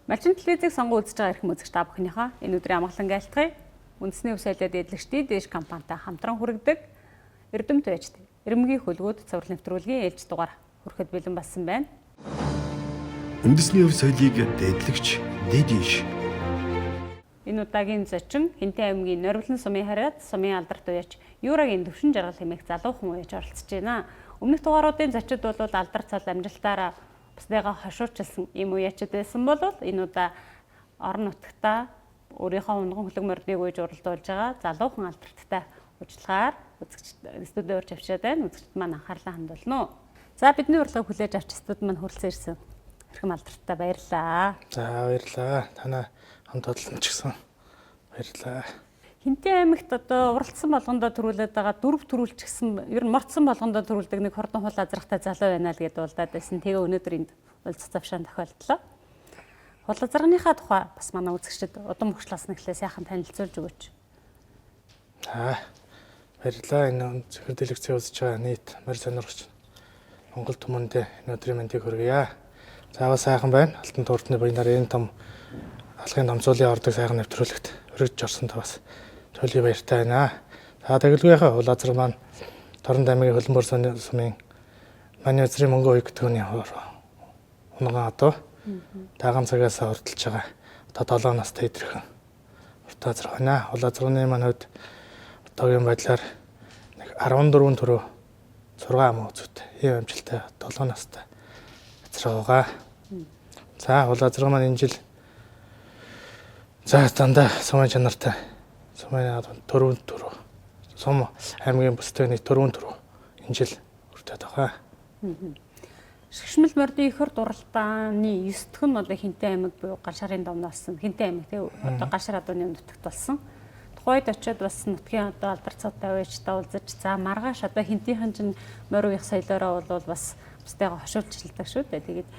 Малчин телевизийг сонгон үзэж байгаа эрхэм үзэгч та бүхнийхээ энэ өдрийн амгалан айлтгая. Үндэсний ус солиод эдлэгчдийн дээш компанитай хамтран хүргэдэг Эрдэмт байж Эрмгийн хөлгүүд цуврал нэвтрүүлгийн ээлж дугаар хүрэхэд бэлэн болсон байна. Үндэсний ус соёлыг дээдлэгч дээдиш. Энэ удаагийн зочин Хинтээ аймгийн Нориглон сумын хараад сумын алдарт уяач Юурагийн төвшин жаргал хэмээх залуухан уяач оролцож байна. Өмнөх дугааруудын зочид бол алдар цал амжилтаараа бусдыгаа хошуурчилсан ийм уяачид байсан бол энэ удаа орон нутгатаа өөрийнхөө унган хөлөг мордыг үйж уралдуулж байгаа залуухан алдарттай ужлагаар үзэгч студид орж авчиад байна. Үзэгчд маань анхаарлаа хандуулна. За бидний урилгыг хүлээж авч студид маань хүрэлцэн ирсэн эрхэм алдарттай баярлалаа. За баярлалаа. Танай хамт тодлон ч гэсэн баярлалаа. Хинтээ аймагт одоо уралдсан болгондоо төрүүлээд байгаа дөрв төрүүлчихсэн ер нь морцсон болгондоо төрүүлдэг нэг хордон хул азрахтай залуу байна л гэдээ болдаад байсан. Тэгээ өнөөдөр энд уулзах завшаан тохиолдлоо. Хул азрагныхаа тухай бас манай үзэгчид удам хөшлөөс нэглээ сайхан танилцуулж өгөөч. За баярлалаа. Энэ зөвхөн дэлгэцээ үзэж байгаа нийт морь сонирхогч Монгол түмэндээ энэ өдрийн мэндийг хүргье. Заавал сайхан байна. Алтан тууртны буйнаар энэ том алгын намцуулын ордог сайхан нэвтрүүлэгт өргөж орсон та бас төлөй баяртай байна. За тэгэлгүйхээ хул азраг маань Торон аймгийн Хөлбөмбөр сумын Маний үзрийн мөнгө ууг төвний унган одоо тагам цагаас ордолж байгаа. Одоо 7 настай идэрхэн урт азраг байна. Хул азрагны маань хувьд одоогийн байдлаар 14 төрөө 6 ам үзүүтэй. Ийм амжилттай 7 настай азраг байгаа. За хул азраг маань энэ жил за дандаа сумын чанартай сумын төрөв сум аймгийн бүстэй нийт төрөв энэ жил хүртээд байгаа. Шгшмэл мордын их хурд уралдааны 9 дэх нь одоо Хинтээ аймаг буюу Ганшаарын домноос Хинтээ аймаг тий одоо Ганшаар адууны нутагт болсон. Тухайд очиод бас нутгийн одоо алдар цаатай уяачтай уулзаж за маргааш одоо Хинтийнхэн чинь морь уяах соёлоороо бол бас бусдайгаа хошуулчилдаг шүү дээ. Тэгээд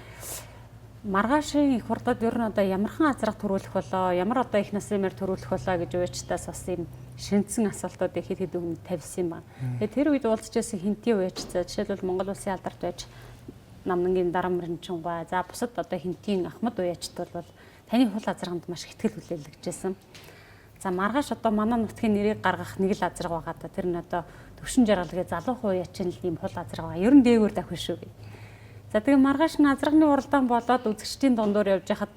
маргаашийн их хурдад ер нь одоо ямархан азраг төрүүлэх болоо, ямар одоо их насны морь төрүүлэх болоо гэж уяачтаас бас ийм шинцэн асуултууд их хэд өмнө тавьсан юм байна. Тэгээд тэр үед уулзчихсан Хинтийн уяач за жишээлбэл Монгол улсын алдарт уяач Намнангийн Дарамринчингаа за бусад одоо Хинтийн Ахмад уяачд бол таны хул азраганд маш ихтгэл хүлээлгэжсэн. За маргааш одоо манай нутгийн нэрийг гаргах нэг л азраг байгаа да. Тэр нь одоо төвшин жаргалгийн залуухан уяачин л ийм хул азраг байгаа. Ер нь дээгүүр давхин шүү гэ. За тэгээ маргааш нь азрагны уралдаан болоод үзэгчдийн дундуур явж хахад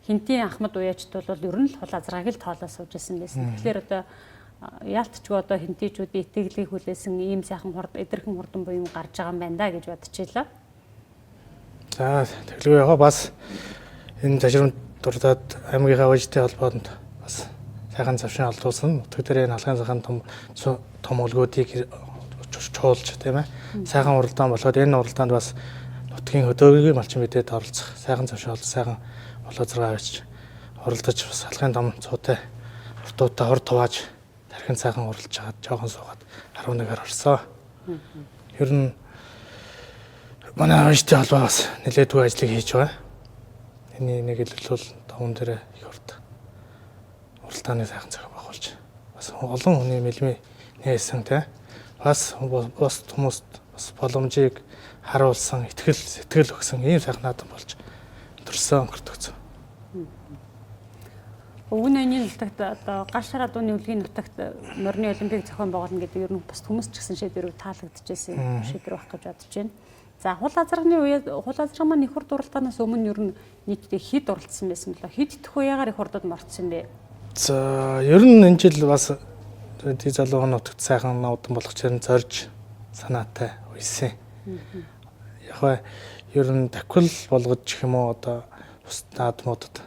Хинтийн Ахмад уяачд бол ер нь л хул азрагийг л тоолоо сууж исэн байсан. Тэгэхээр одоо яалтчгүй одоо хинтийчүүдийн итгэлийг хүлээсэн ийм сайхан эдэрхэн хурдан буюу гарч байгаа юм байна да гэж бодчихлоо. За тэглгүй яга бас энэ зашрамд дурдаад аймгийнхаа уяачтай холбоонд бас сайхан завшин олдуулсан. Нутаг дээр энэ алхын сайхан том өлгүүдийг чуулж тийм ээ. Сайхан уралдаан болоод энэ уралдаанд бас нутгийн хөдөөгийн малчин бидэд оролцох сайхан завшин олж сайхан болоо зэрэг авч уралдаж бас алхын том цуутай уртуудаа хор тувааж тархин сайхан уралж чагаад жоохон суугаад 11-аар орсон. Ер нь манай уяачтай холбоо бас нэлээдгүй ажлыг хийж байгаа. Эний нэг л таван дээр их урд уралдааны сайхан цаг бахуулж бас олон хүний мэлмээ нээсэн тий. Бас хүмүүст бас боломжийг харуулсан, сэтгэл өгсөн ийм сайхан наадам болж төрсөн өнгөртөгцөн. Өвгөн аймгийн нутагт одоо Ганшаар адууны үлгийн нутагт морины олимпик зохион байгуулна гэдэг ер нь бас хүмүүс ч гэсэн шийдвэрийг таалагдчихсэн шийдвэр байх гэж бодож байна. За хул азрагны үеэд хул азраг маань их хурд уралдаанаас өмнө ер нь нийтдээ хэд уралдсан байсан бэлээ? Хэд дэх үеэгаар их хурдад морцсон бэ? За ер нь энэ жил бас тий залуухан нутагт сайхан нуудан болох чирэн зорж санаатай үйсэн. Яг ер нь таквал болгож гэх юм уу одоо бус наадмуудад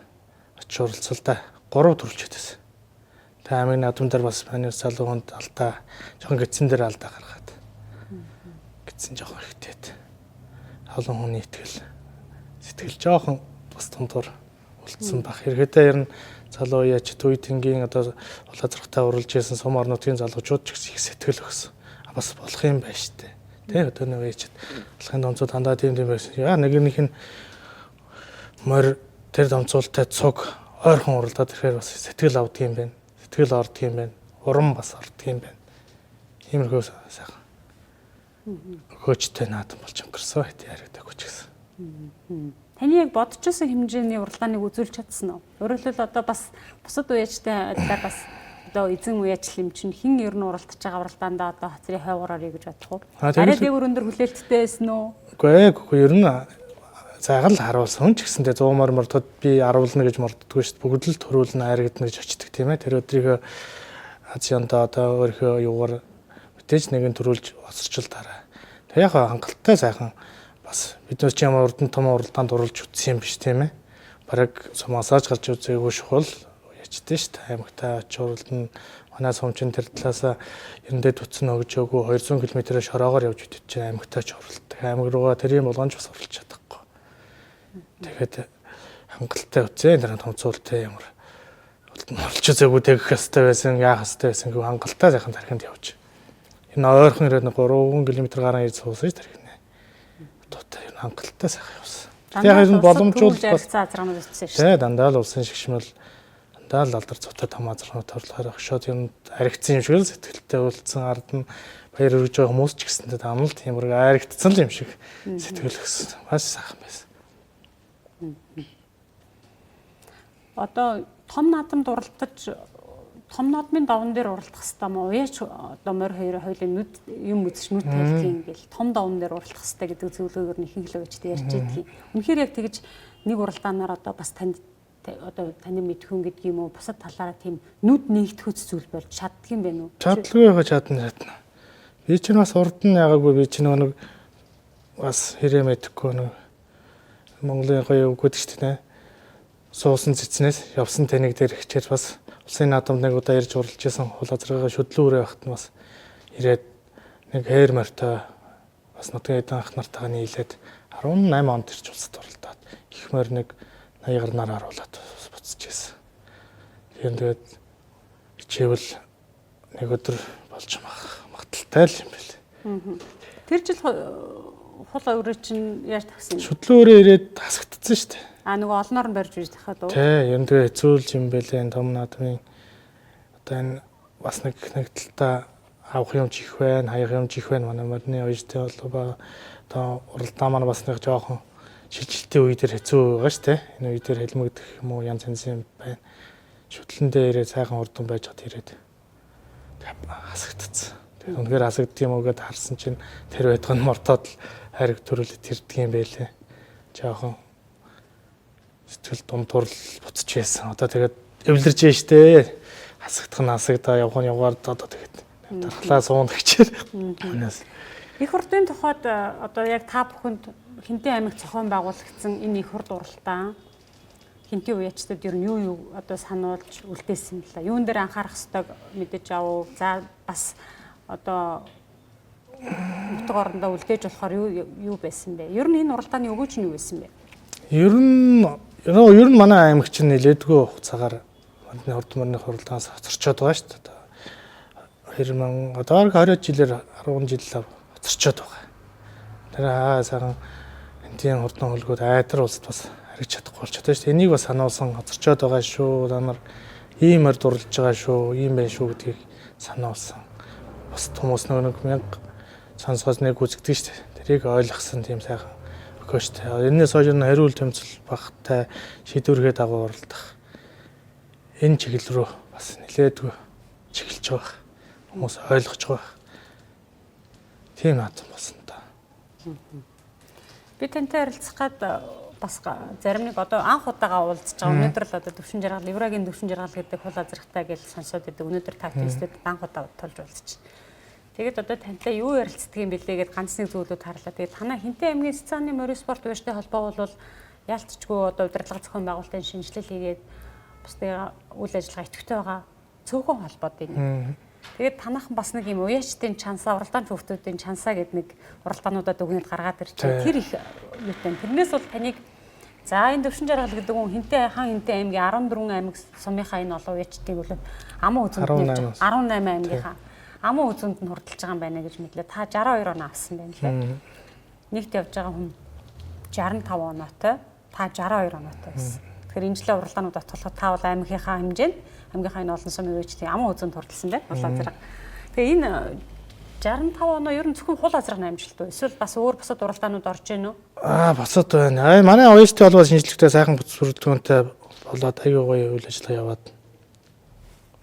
очиж уралцалдаа 3 төрөлчөөс. Тэгээ аймгийн наадмын дээр бас манай залууханд алдаа жоохон гидсэн дээр алдаа гаргаад. Гидсэн жоохон ихтэйд. Олон хүний сэтгэл жоохон бас томдор үлдсэн баг. Хэрэгэдээ ер нь залуу уяач Түйтэнгийн одоо хул азрагтай уралж исэн сум орнуудын залуучууд ч их сэтгэл өгсөн. Бас болох юм байна штэ. Тэ өдөөний уяачд алхын домцоо дандаа тийм байсан. Яа нэгнийх нь морь тэр домцуултай цуг ойрхон уралдаад ирэхээр бас сэтгэл авдаг юм байна. Сэтгэл ордог юм байна. Уран бас ордог юм байна. Иймэрхүү сайхан. Хөөчтэй наадам болж өнгөрсөн. Яригдаг хүч гэсэн. Таны яг бодож байсан хэмжээний уралдааныг үзүүлж чадсан уу? Өөрөөр хэлбэл одоо бас бусад уяачтай адилаар бас одоо эзэн уяачл юм чинь хэн ер нь уралдаж байгаа уралдаандаа одоо хоцрын хойгоор орё гэж бодох уу? Арай дээгүүр өндөр хүлээлттэй байсан уу? Үгүй ер нь зайгал харуулсан хүн ч гэсэндээ 100 мордод би аруулна гэж морддгүй шүү дээ. Бүгд л төрүүлнэ хайргадна гэж очдөг тийм ээ. Тэр өдрийг Азианда одоо өөрийнхөө юугаар мэдээж нэгэн төрүүлж оцорчлаарай. Тэг яг хангалттай сайхан бас бид нар ч юм урдан том уралдаанд оруулж үтсэн юм биш тийм ээ. Бараг массаж гарч үзээгүй шухал уяачдээ шүү дээ. Аймагтаа очиулна. Манай сумчин тэр талаас эрэндээ түтсэн өгж өгөө 200 км шороогоор явж идэж чинь аймагтаа ч уралдаг. Аймаг руугаа тэр юм болгоомж бас оруулж чадахгүй. Тэгээд хангалттай үтсэн тэр томцуултаа ямар олж үзээгүй тэгэх хэвээр байсан, яах хэвээр байсан гэх хангалттай сайхан тархинд явж. Энэ ойрхон ирээд 3 км гарan ирж суусан ш тархинаа. Туутай энэ хангалттай сайхан явсан. Яг энэ боломжууд бас азраанууд өссөн ш. Тэ дандаа л улсын шигшмэл дандаа л алдар цувтай том азраанууд торлохоор хөшөөд юм харигдсан юм шиг л сэтгэлтэй үлдсэн ард нь баяр өргөж байгаа хүмүүс ч гэсэндээ амнал тиймэрэг харигдсан л юм шиг сэтгэл өгсөн. Маш сайхан байсан. Одоо том наадамд уралдаж том наадмын даван дээр уралдах хэвээр юм уу? Уяач одоо морь хоёрын нүд юм үзэж нүд тайлх юм гээл том даван дээр уралдах хэвээр гэдэг зөвлөгөөр нь ихэнх л үечтэй ярьж байдаг. Үнэхээр яг тэгж нэг уралдаанаар одоо бас танд одоо таны мэдхүн гэдэг юм уу? Бусад талаараа тийм нүд нэгдэхүйц зүйл болж чаддаг юм байна уу? Чадлагүй байгаа чадна. Би чинь бас урд нь ягаагүй би чинь нэг бас хэрэг мэдэхгүй нэг Монголын гоё үг гэдэг чинь тийм суусан цэцнээс явсан тэнийг дээр хичээж бас улсын наадамд нэг удаа ирж уралж исэн хул азраагаа шүдлүүрээ багт нь бас ирээд нэг хээр морьтой бас нутгийн эдэн ах нартайгаа нийлээд 18 онд ирж улсад уралдаад их морь нэг 80 гарнаар харуулад буцаж исэн. Тэгээд хичээвэл нэг өдөр болж магталтай л юм бэл. Тэр жил хул өрөө чинь яаж тагсан юм? Шүдлүүрээ ирээд хасагдсан шүү дээ. Нөгөө олноор нь барьж үйж тахад уу? Тий, юм тэгээ хэцүүлж юм бэлээ энэ том наадмын одоо энэ бас нэг талтаа авах юм чих байна, хаях юм чих байна. Манай морины уяжтай бол одоо уралдаан маань бас нэг жоохон шилжилтийн үе дээр хэцүү байгаа шүү дээ. Энэ үе дээр хэлмэгдэх юм уу янз янзын байна. Шүтлэндээ ирээд сайхан урдан байж хад ирээд хасагдсан. Тэгээд үнэхээр хасагдсан юм уу гэдээ харсан чинь тэр байтгын мортоод л хайрг төрүүлээд ирдэг юм байлээ. Жоохон сэтгэл дундуур буцаж байсан. Одоо тэгээд эвлэрж штэ. Хасагдах нь хасагдаа явах нь яваар одоо тэгээд дархлаа суун гэчээр. Их хурдын тухайд одоо яг та бүхэнд Хинтэн аймаг зохион байгуулагдсан энэ их хурд уралдаан Хинтэн уяачтад ер нь юу одоо сануулж үлдээсэн юм бла. Юун дээр анхаарах ёстойг мэдэж авав. За бас одоо нутаг орондоо үлдээж болохоор юу байсан бэ? Ер нь энэ уралдааны өгөөж нь юу байсан бэ? Ер нь манай аймаг чинь нэлээдгүй хугацаагаар манай хурд мөрний хуралдаанаас хоцорчод байгаа шүү дээ. 2000 одоо 20 жилээр 10 жил хоцорчод байгаа. Тэр сайхан энтийн хурдан хөлгүүд айдар улсад бас хариж чадахгүй болчиход шүү дээ. Энийг бас сануулсан хоцорчод байгаа шүү. Та нар ийм морь дурлж байгаа шүү, ийм байх шүү гэдгийг сануулсан. Бас хүмүүс нэг 1000 сонсгоос нэг үзэгдэг шүү дээ. Тэрийг ойлгосон тийм сайхан өгөөжтэй. Энэс хойш нь хариул тэмцэл багтай шийдвэргээ дагуу уралдах. Энэ чиглэл рүү бас нэлээдгүй чиглэж байгаа. Хүмүүс ойлгож байгаа. Тийм наадам болсон та. Би тантай харилцах гад бас зарим нэг одоо анх удаага уулзж байгаа. Өнөөдөр л одоо төвшин жаргал, Еврагийн төвшин жаргал гэдэг хул азрахтай гэж сонсоод байдаг. Өнөөдөр тактистэд анх удаа тулж уулзчих. Тэгээд одоо тантай юу ярилцдаг юм бэлээ гэд ганц нэг зүйлүүд харлаа. Тэгээд танаа Хинтэн аймгийн Цэцааны морин спорт уяачтай холбоо бол яалтчгүй одоо удирдлага зохион байгуулалтын шинжилэл хийгээд бусдын үйл ажиллагаа идэвхтэй байгаа цөөхөн холбоод байна. Тэгээд танаахан бас нэг юм уяачтын чансаа, уралдаан хүүхдүүдийн чансаа гэд нэг уралдаануудад өгнөд гаргаад ирчихээ. Тэр их юутай. Тэрнээс бол таныг за энэ төвшин жаргал гэдэг нь Хинтэн аймгийн 14 аймаг сумынхаа энэ олон уяачтыг бол аман үзэнд 18 аймгийнхаа аман үзүнд нь хурдалж байгаа юм байна гэж мэдлээ. Та 62 он авсан байна лээ. Нэгт явж байгаа хүн 65 оноотой, та 62 оноотой байсан. Тэгэхээр энэ жилийн уралдаанууд батлахад та бол аймгийнхаа хэмжээнд аймгийнхаа энэ олон сумын үеичдийн аман үзүнд хурдалсан байна. Улаан зэрэг. Тэгээ энэ 65 оноо ер нь зөвхөн хул азрагны амжилт уу? Эсвэл бас өөр бусад уралдаанууд орж ийн үү? Босод байна. Манай ОСТ болоод шинжилгээтэй сайхан бүрэлдэхүүнтэй болоод аягүй гоё үйл ажиллагаа яваад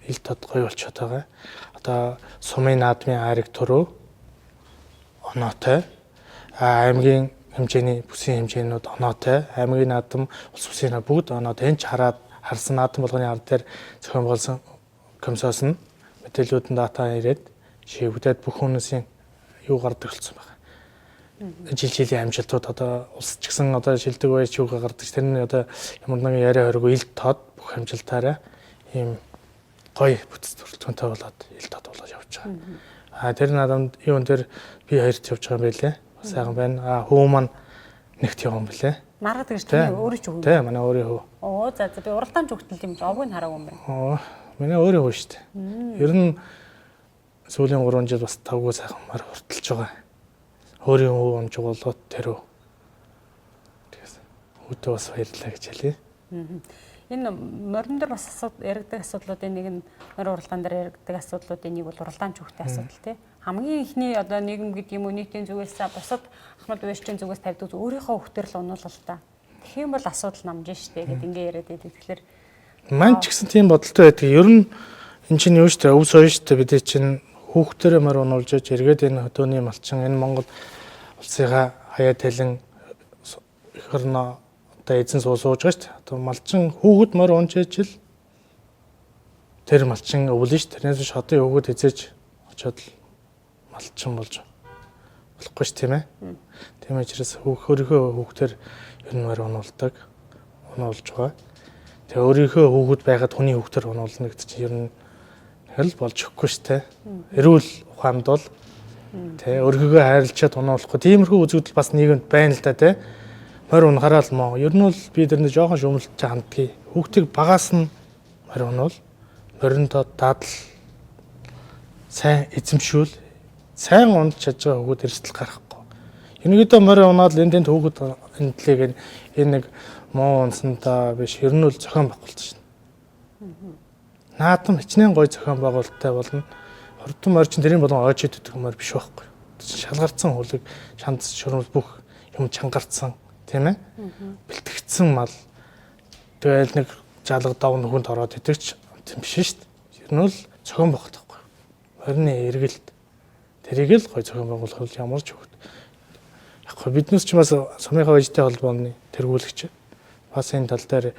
ил тод гоё болчиход байгаа. Одоо сумын наадмын айраг төрөө оноотой. Аймгийн хэмжээний бүсийн хэмжээнүүд оноотой. Аймгийн наадам, улс бүсийн бүгд оноотой. Энд ч харсан наадам болгоны ард дээр зохион байгуулсан комиссоос нь мэдээллүүдэн дата ирээд шийдвэрлээд бүх хүмүүсийн юу гардаг болсон байна. Жилийн амжилтууд одоо улс ч гэсэн одоо шилдэг байж юу гардаг. Тэр нь одоо ямар нэгэн яриа хориггүй ил тод бүх амжилтаараа ийм гоё бүтц бүрэлдэхүүнтэй болоод ил тод болоод явж байгаа. Тэр наадамд юун дээр би хоёрт явж байгаа юм байлээ. Сайхан байна. Хүү маань нэгт явсан байлээ. Нараад гэж тийм өөрөө ч өгөө. Тийм манай өөрийн хүү. За би уралдаан зүгтэл юм овыг хараагүй юм байна. Миний өөрийн хүү шүү дээ. Ер нь сүүлийн 3 жил бас тавгүй сайхан мар хурталж байгаа. Өөрийн хүү амж болоод тэр үү. Тэгээс хүүтээ бас баярлалаа гэж хэлье. Энэ морин дээр бас яригдаг асуудлуудын нэг нь морин уралдаан дээр яригдаг асуудлуудын нэг бол уралдаан зүгтээ асуудал тий. Хамгийн ихний одоо нийгэм гэдэг юм уу нийтийн зүгээс бусад ахмад уушчин зүгээс тавьдаг өөрийнхөө хөвтөр л унуулал та. Тэгэх юм бол асуудал намж штэ гэд ингээ яриад байдаг. Тэгэхээр мань ч гэсэн тийм бодолтой байдаг. Ер нь эн чинь юу штэ өв сойн штэ бид чинь хүүхдэрээ мөр унуулж иж эргээд энэ хөдөөний малчин энэ Монгол улсынхаа хаяа талын их орно одоо эзэн сууж байгаа штэ. Одоо малчин хүүхэд мөр унжиж ил тэр малчин өвлөн штэ. Тэрнээс шодын хүүхэд эзэж очоод малчин болж болохгүй ш тийм ээ. Тийм учраас өөрийнхөө хүүхдээр ер нь мөр унуулдаг. Унуулж байгаа. Тэгээ өөрийнхөө хүүхэд байгаад хүний хүүхдээр унуулна гэдэг чинь ер нь хэл болж өгөхгүй шүү дээ. Эрүүл ухаанд бол тэ өөрийгөө хайрлчаад унуулахгүй. Тиймэрхүү үзэгдэл бас нийгэмд байна л да тэ. Морь унахаараа л моо. Ер нь бол би дэрнэ жоохон шөмөлж хандгий. Хүүхдийг багаас нь морь унуул. Мориндоо дадал сайн эзэмшүүл. Сайн унд чадж байгаа хүүхэд эрсдэл гарахгүй. Энийгдээ морь унаад энэ тэнд хүүхэд энэтлэг энэ нэг муу унсандаа биш ер нь бол зохион байгуулалт шин. Наадам хичнээн гой зохион байгуулалттай болно. Хурдан морь чин тэрийн болон ойж идэх морь биш байхгүй. Шалгарцсан хөлөг, шанд шөрмөл бүх юм чангарцсан, тийм ээ? Бэлтгэгдсэн мал. Тэгэл нэг жалга дав нүхэнд ороод идэгч тийм биш шүү дээ. Ер нь бол зохион байгуулалт байхгүй. Морины эргэлт. Тэрийг л гой зохион байгуулах бол ямар ч хөвгт. Яг гоо биднес ч бас сумынхаа вэжтэй холбооны тэргүүлэгч бас энэ тал дээр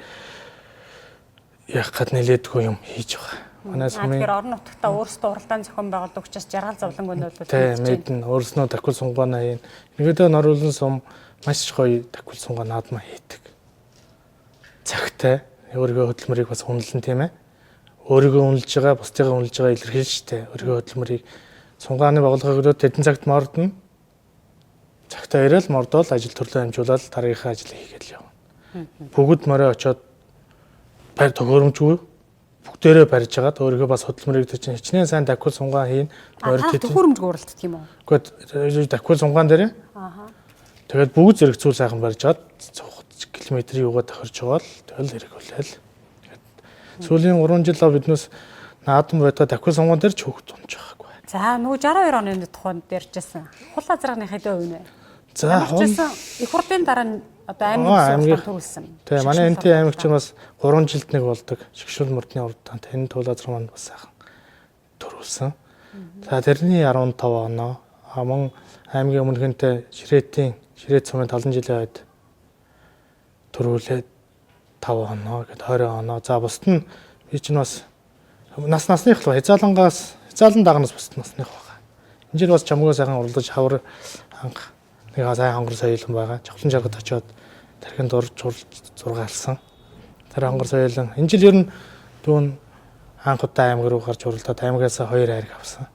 яг гад нэлээдгүй юм хийж байгаа. Манай сумын тэгэхээр орон нутгата өөрсдөө уралдаан зохион байгуулдаг учраас жаргал зовлонг нь бол мэднэ өөрснөө тахил сунгана хийн. Нэгдээ норуулсан сум маш гоё тахил сунгаа наадмаа хийдэг. Цагтай өөрийнхөө хөдөлмөрийг бас үнэлэн тийм ээ. Өөрийгөө үнэлж байгаа, бусдыгаа үнэлж байгаа илэрхийлж штэ. Өөрийнхөө хөдөлмөрийг сунгааны байгууллагыг тэдэн цагт мордно. Цагтаа ирээл мордвол ажил төрлөө амжуулаад дараагийнхаа ажлыг хийгээд л явна. Бүгд морой очоод байр төгөөрөмжгүй бүгдээрээ барьж хагаад өөрийгөө бас хөдөлмөрийг чинь хичнээн сайн тахил сунгаа хийн. Төгөөрөмжгүй уралддаг юм уу? Гэхдээ тахил сунгаан дээр тэгээд бүгд зэрэгцүүл сайхан барьж хагаад километрийн юугаа тохирж байгаа л тэгэл хэрэгүүлээл. Сүүлийн 3 жил биднээс наадам байдаг тахил сунгаан дээр ч хөвгт унж байгаагүй. За нөгөө 62 оны тухайд ярьжсэн. Хул азрагны хэдэн хувь вэ? За их хурдын дараа нь одоо аймаг төгөлсөн. Тэгээ манай энтийн аймаг чинь бас 3 жилд нэг болдог. Шигшүүл мөрдний уралдаанд энэ туул азраг маань бас сайхан төрүүлсэн. За тэрний 15 оноо мөн аймгийн өмнөхөнтэй Ширээт сумын 70 жилийн хойд төрүүлээд 5 оноо гээд 20 оноо. За бусд нь би чинь бас насных л хязаалан дагнаас бусд насных байгаа. Энэ жил бас чамгаа сайхан уралдаж хавар анх нэг сайн хонгор соёлон байгаа. Жавхлан жаргад очиод тархинд дурж зургаалсан. Тэр хонгор соёлон энэ жил ер нь дүүн анх удаа аймаг руу гарч уралдаад аймагаас 2 хайраг авсан.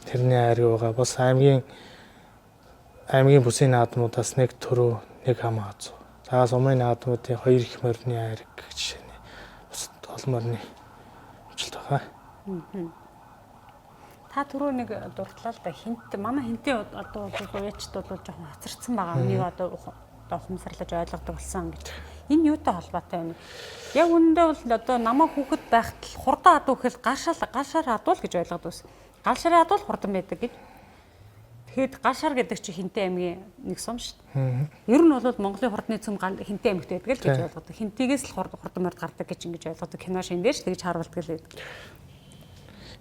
Тэрний хайраг байгаа. Бас аймгийн бүсийн наадмуудаас нэг төрөө, нэг хамаац. За сумын наадмуудын 2 их морины хайраг гэж жишээний бусад олон морины амжилт байгаа. Та түрүү нэг дурдлаа л да манай хинтээ одоо уячд бол жоохон хоцорсон байгаа. Үнийг одоо ухамсарлаж ойлгодог болсон гэж. Энэ юутай холбоотой вэ? Яг үүндээ бол одоо намаа хүүхэд байхад хурдан адуу гэхэл гашаар адуул гэж ойлгоод байсан. Гал шараад бол хурдан байдаг гэж. Тэгэхэд гал шар гэдэг чинь Хинтээ аймгийн нэг сум шүү дээ. Ер нь бол Монголын хурдны цөм Хинтээ аймагт байдаг л гэж ойлгодог. Хинтээс л хурдан морд гардаг гэж ингэж ойлгодог. Кино шин дээр ч тэгж харуулдаг л байдаг.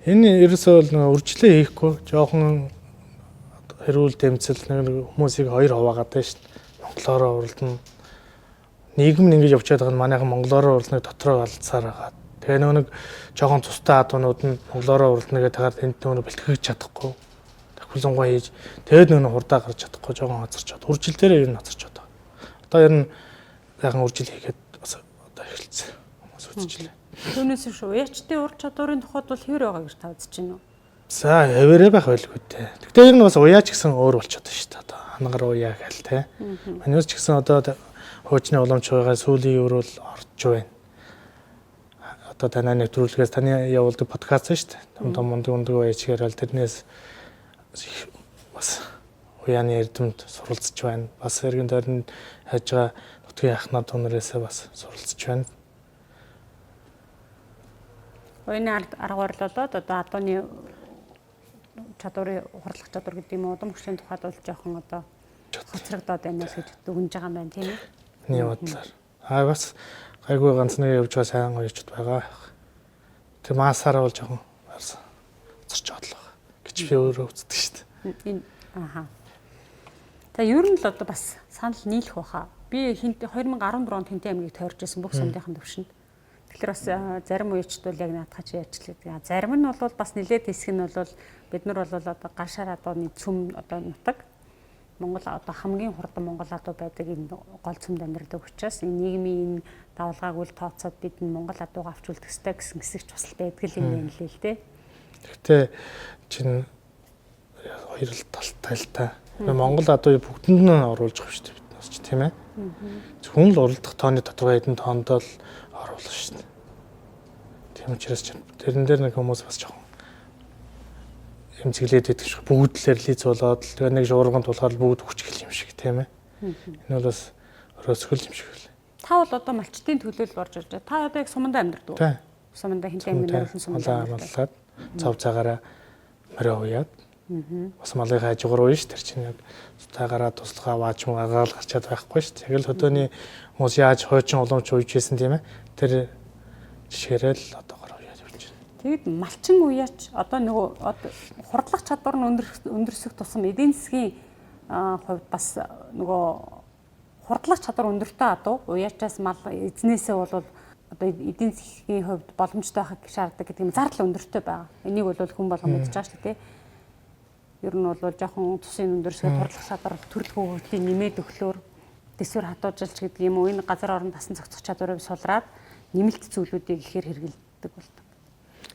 Энэ ерөөсөө л үржлээ хийхгүй жоохон хэрүүл дэмцэл нэг хүмүүсийг хоёр хуваагаад байна шүү дээ. Монголоор уралдана. Нийгэм нь ингэж явчихад байгаа нь манайхан монголоор уралдана дотроо алдсаар байгаа. Тэгээ нэг жоохон цустай хатуунууд нь монголоор уралдана гэдэг тагаар тэнд нөгөө бэлтгэж чадахгүй. Давхилангуй хийж тэгээд нөгөө хурдаа гарч чадахгүй жоохон хазарчод. Үржил дээр ер нь хазарчод байгаа. Одоо ер нь яхан үржил хийгээд бас одоо эхэлсэн. Хүмүүс үзчихлээ. Түүнээс биш уяачтын ур чадварын тухайд бол хэвэр байгаа гэж та үзэж байна уу? За хэвээрээ байх байлгүй дээ. Тэгтээ ер нь бас уяач гэсэн өөр болчиход байна шүү дээ. Одоо хангаар уяа гэл те. Манайс ч гэсэн одоо хуучны уламж байгаа сүүлийн өөр бол орж байна. Одоо танай нэвтрүүлгээс таны явуулдаг подкаст шүү дээ. Том мундаг уяачгаар бол тэрнээс бас уяаны эрдэмт суралцж байна. Бас эргэн тойронд хайж байгаа нутгийн ахнад өнөрөөсөө бас суралцж байна. Уяаны аргаар л болоод одоо адууны чадварын хурлах чадвар гэдэг юм уу удам хөшлийн тухайд бол жоохон одоо хоцрогдоод байна гэж дүгнж байгаа юм байна тийм ээ. Миний бодлоор. Бас гайгүй ганц нэг явж байгаа сайн гоёчд байгаа. Тэг маасаараа бол жоохон харсан. Царч бодлоо гэж би өөрөө үздэг шүү дээ. Ааха. За ер нь л одоо бас санал нийлэх баха. Би 2014 онд Хинтээ аймгийг тойрч байсан бүх сумдынхан төвшөнд. Тэгэхээр бас зарим үеичд бол яг наадхач яачлаа. Зарим нь бол бас нэлээд хэсэг нь бол бид нар бол одоо гал шар адууны цөм одоо нутаг Монгол одоо хамгийн хурдан Монгол адуу байдаг энэ гол цөмд амьдардаг учраас энэ нийгмийн энэ давалгааг үл тооцоод бид Монгол адуугаа авч үлдэх ёстой гэсэн хэсэгч бас байдаг юм байна лээ л дээ. Гэхдээ чинь хоёр талтай л та. Монгол адуу бүгдэнд нь оруулж байгаа шүү дээ бид нас ч тийм ээ. Зөвхөн л уралдах тооны тодорхой хэдэн тоонд л оруулах шүү дээ. Тийм учраас тэрэн дээр нэг хүмүүс бас жоохон эмзэглээд байдаг шүү. Бүгд л релиз болоод тэгээ нэг жуурганд болохоор бүгд хүч хэл юм шиг тийм ээ. Энэ бол бас өрөөсгөл юм шиг л. Та бол одоо малчтын төлөөлөл орж ирж байгаа. Та одоо яг суманда амьдрдаг уу? Суманда Хинтээ аймгийн нэрэлсэн суманда амьдлаад цав цагаараа морь уяад. Бас малын хажуугаар уу ш тэр чинь яг таагараа туслахаа ваач муу агаал гарчаад байхгүй ш. Тэгэл хөдөөний хүмүүс яаж хойчин уламж уйжсэн тийм ээ. Тэр жишээрэл одоогоор уяад явж байна. Тэгэд малчин уяач одоо нөгөө хурдлах чадвар нь өндөрсөх тусам эдийн засгийн хувьд бас нөгөө хурдлах чадвар өндөртэй адуу уяачаас мал эзнээсээ бол одоо эдийн засгийн хувьд боломжтой байхыг шаарддаг гэдэг юм зардал өндөртэй байгаа. Энийг бол хүн болгон мэдж байгаа шүү дээ. Ер нь бол жоохон тусын өндөрсгөө хурдлах чадвар төрөл хөгжлийн нэмээд өглөөр дэсвэр хатуужилч гэдэг юм уу энэ газар орон тасан зохицох чадварыг сулраад нэмэлт зүйлүүдийг ихээр хэрэгэлдэг болдог.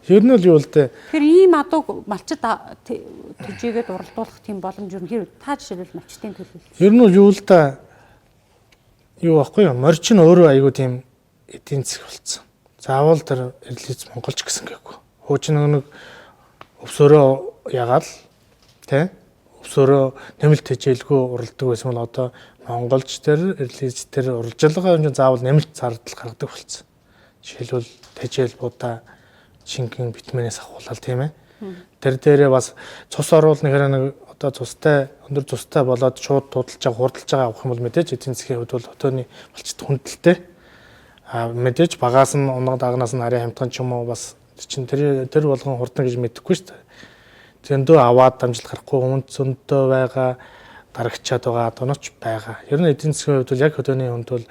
Ер нь л юу л дээ. Тэгэхээр ийм адууг малчид төжигээд уралдуулах тийм боломж юу нэр та жишээлбэл малчтын төлөөлөл. Ер нь юу л да юу аахгүй юу? Морч нь өөрөө айгүй тийм эдийн засаг болсон. Заавал тэр релиз монголч гэсэн гэхгүй. Хуучин нэг өвсөөрөө ягаал тэ өвсөөрөө нэмэлт хичээлгүй уралдаг байсан бол одоо монголч тэр релиз тэр уралжилгаа юм заавал нэмэлт зардал гаргадаг болсон. Жишээлбэл тэжээл будаа шингэн битмэнээс ахуулаад тийм ээ. Тэр дээрээ бас цус оруулах нэг одоо цустай өндөр цустай болоод шууд тудалж байгаа хурдалж байгаа авах юм бол мэдээж эдийн засгийн хувьд бол хотооны малчит хүндэлтэй. Мэдээж багаас нь унаг дагнаас нь харин хамтхан ч юм уу бас чинь тэр болгон хурдна гэж мэдэхгүй шүү дээ. Зөндөө аваад дамжлах харахгүй хүнд зөндөө байгаа дарагчаад байгаа адууноч байгаа. Ер нь эдийн засгийн хувьд бол яг хөдөөний хүнд бол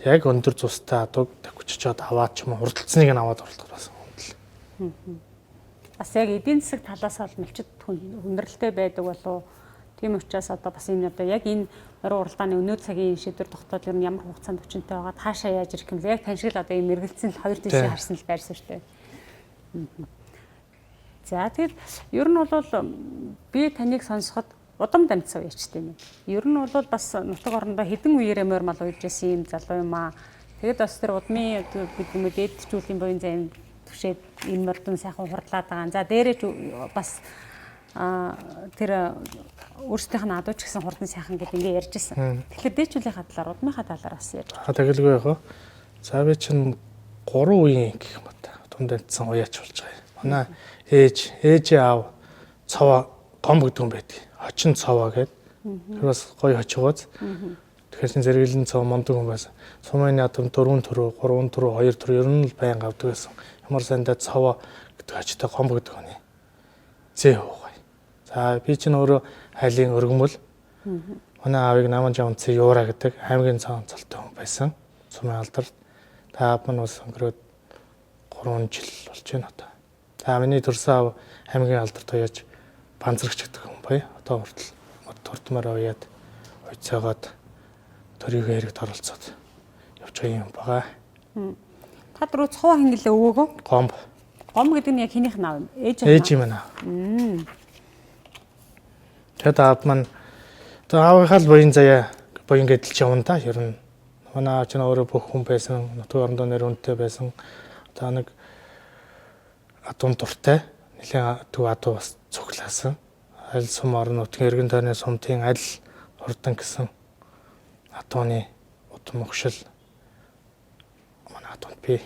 яг өндөр цустай адууг тавьчихад аваад ч юм уу хурдалцсныг нь аваад оруулах байсан хүндэл. Бас яг эдийн засаг талаас бол малчит хүндрэлтэй байдаг болов. Тийм учраас одоо бас энэ одоо яг энэ орон уралдааны өнөө цагийн шийдвэр тогтоол ер нь ямар хугацаанд хүчинтэй байгаа таашаа яаж ирэх юм бэ? Яг тань шиг л одоо энэ мэргэлцэн л хоёр тийшээ харсан л байрсан шүү дээ. За тэгээд ер нь бол би таныг сонсоход удам дамжсан уячтай юм. Ер нь бол бас нутаг орондоо хэдэн үеэрээ морь мал уйлж байсан юм залуу юм аа. Тэгээд бас тэр удмын гэдэг юм уу дээдчүүлийн буян зам төвшээд энэ мордон сайхан хурдлаад байгаа. За дээрээ бас тэр өөрсдийнх нь адууч гэсэн хурдан сайхан гэдэг ингээ ярьж байсан. Тэгэхээр дээдчүүлийнхаа талаар удмынхаа талаар бас ярьж. Тэгэлгүй яах вэ? За би чинь 3 үеийн гэх юм ба тунд амьдсан уяач болж байгаа юм. Манай ээжээ аав цаваа гом гэдэг юм байдаг. Хочин цаваа гэдэг. Тэр бас гоё хожигооз. Тэгэхээр чин зэрэглэн цав мондөг хүн байсан. Сумын наадам 4 төрөө, 3 төрөө, 2 төрөө ер нь л байн авдаг байсан. Ямар сандаа цаваа гэдэг хожтой гом гэдэг хүний. Зээ хөөе. За би чинь өөрөө хайлын өргөмөл. Манай аавыг наман жавцсан Юура гэдэг аймгийн цаан цолтой хүн байсан. Сумын алдарт. Та мань бас өнгөрөөд 3 жил болж байна одоо. За миний төрсөн аав аймгийн алдарт уяаж панцрагч гэдэг хүн бай. Одоо хүртэл туртмаар уяад уйцаагаад төрийн хэрэгт оролцоод явж байгаа юм байгаа. Та руу цуваа хингэлээ өвөөгөө? Гом. Гом гэдэг нь яг хинийх наав юм? Ээж юм аа. Тэгээд аав маань аавынхаа л буян заяа буян гэдэлж явна та ер нь. Манай аав чинь өөрөө бүх хүн байсан, нутгийн орондоо нэр хүнтэй байсан. Одоо нэг адуун дуртай, нэлийн төв адуу бас цуглаасан. Аль сум орон нутгийн эргэн тойрны сумтын аль хурдан гэсэн адууны удам өгшил манай адуунд би.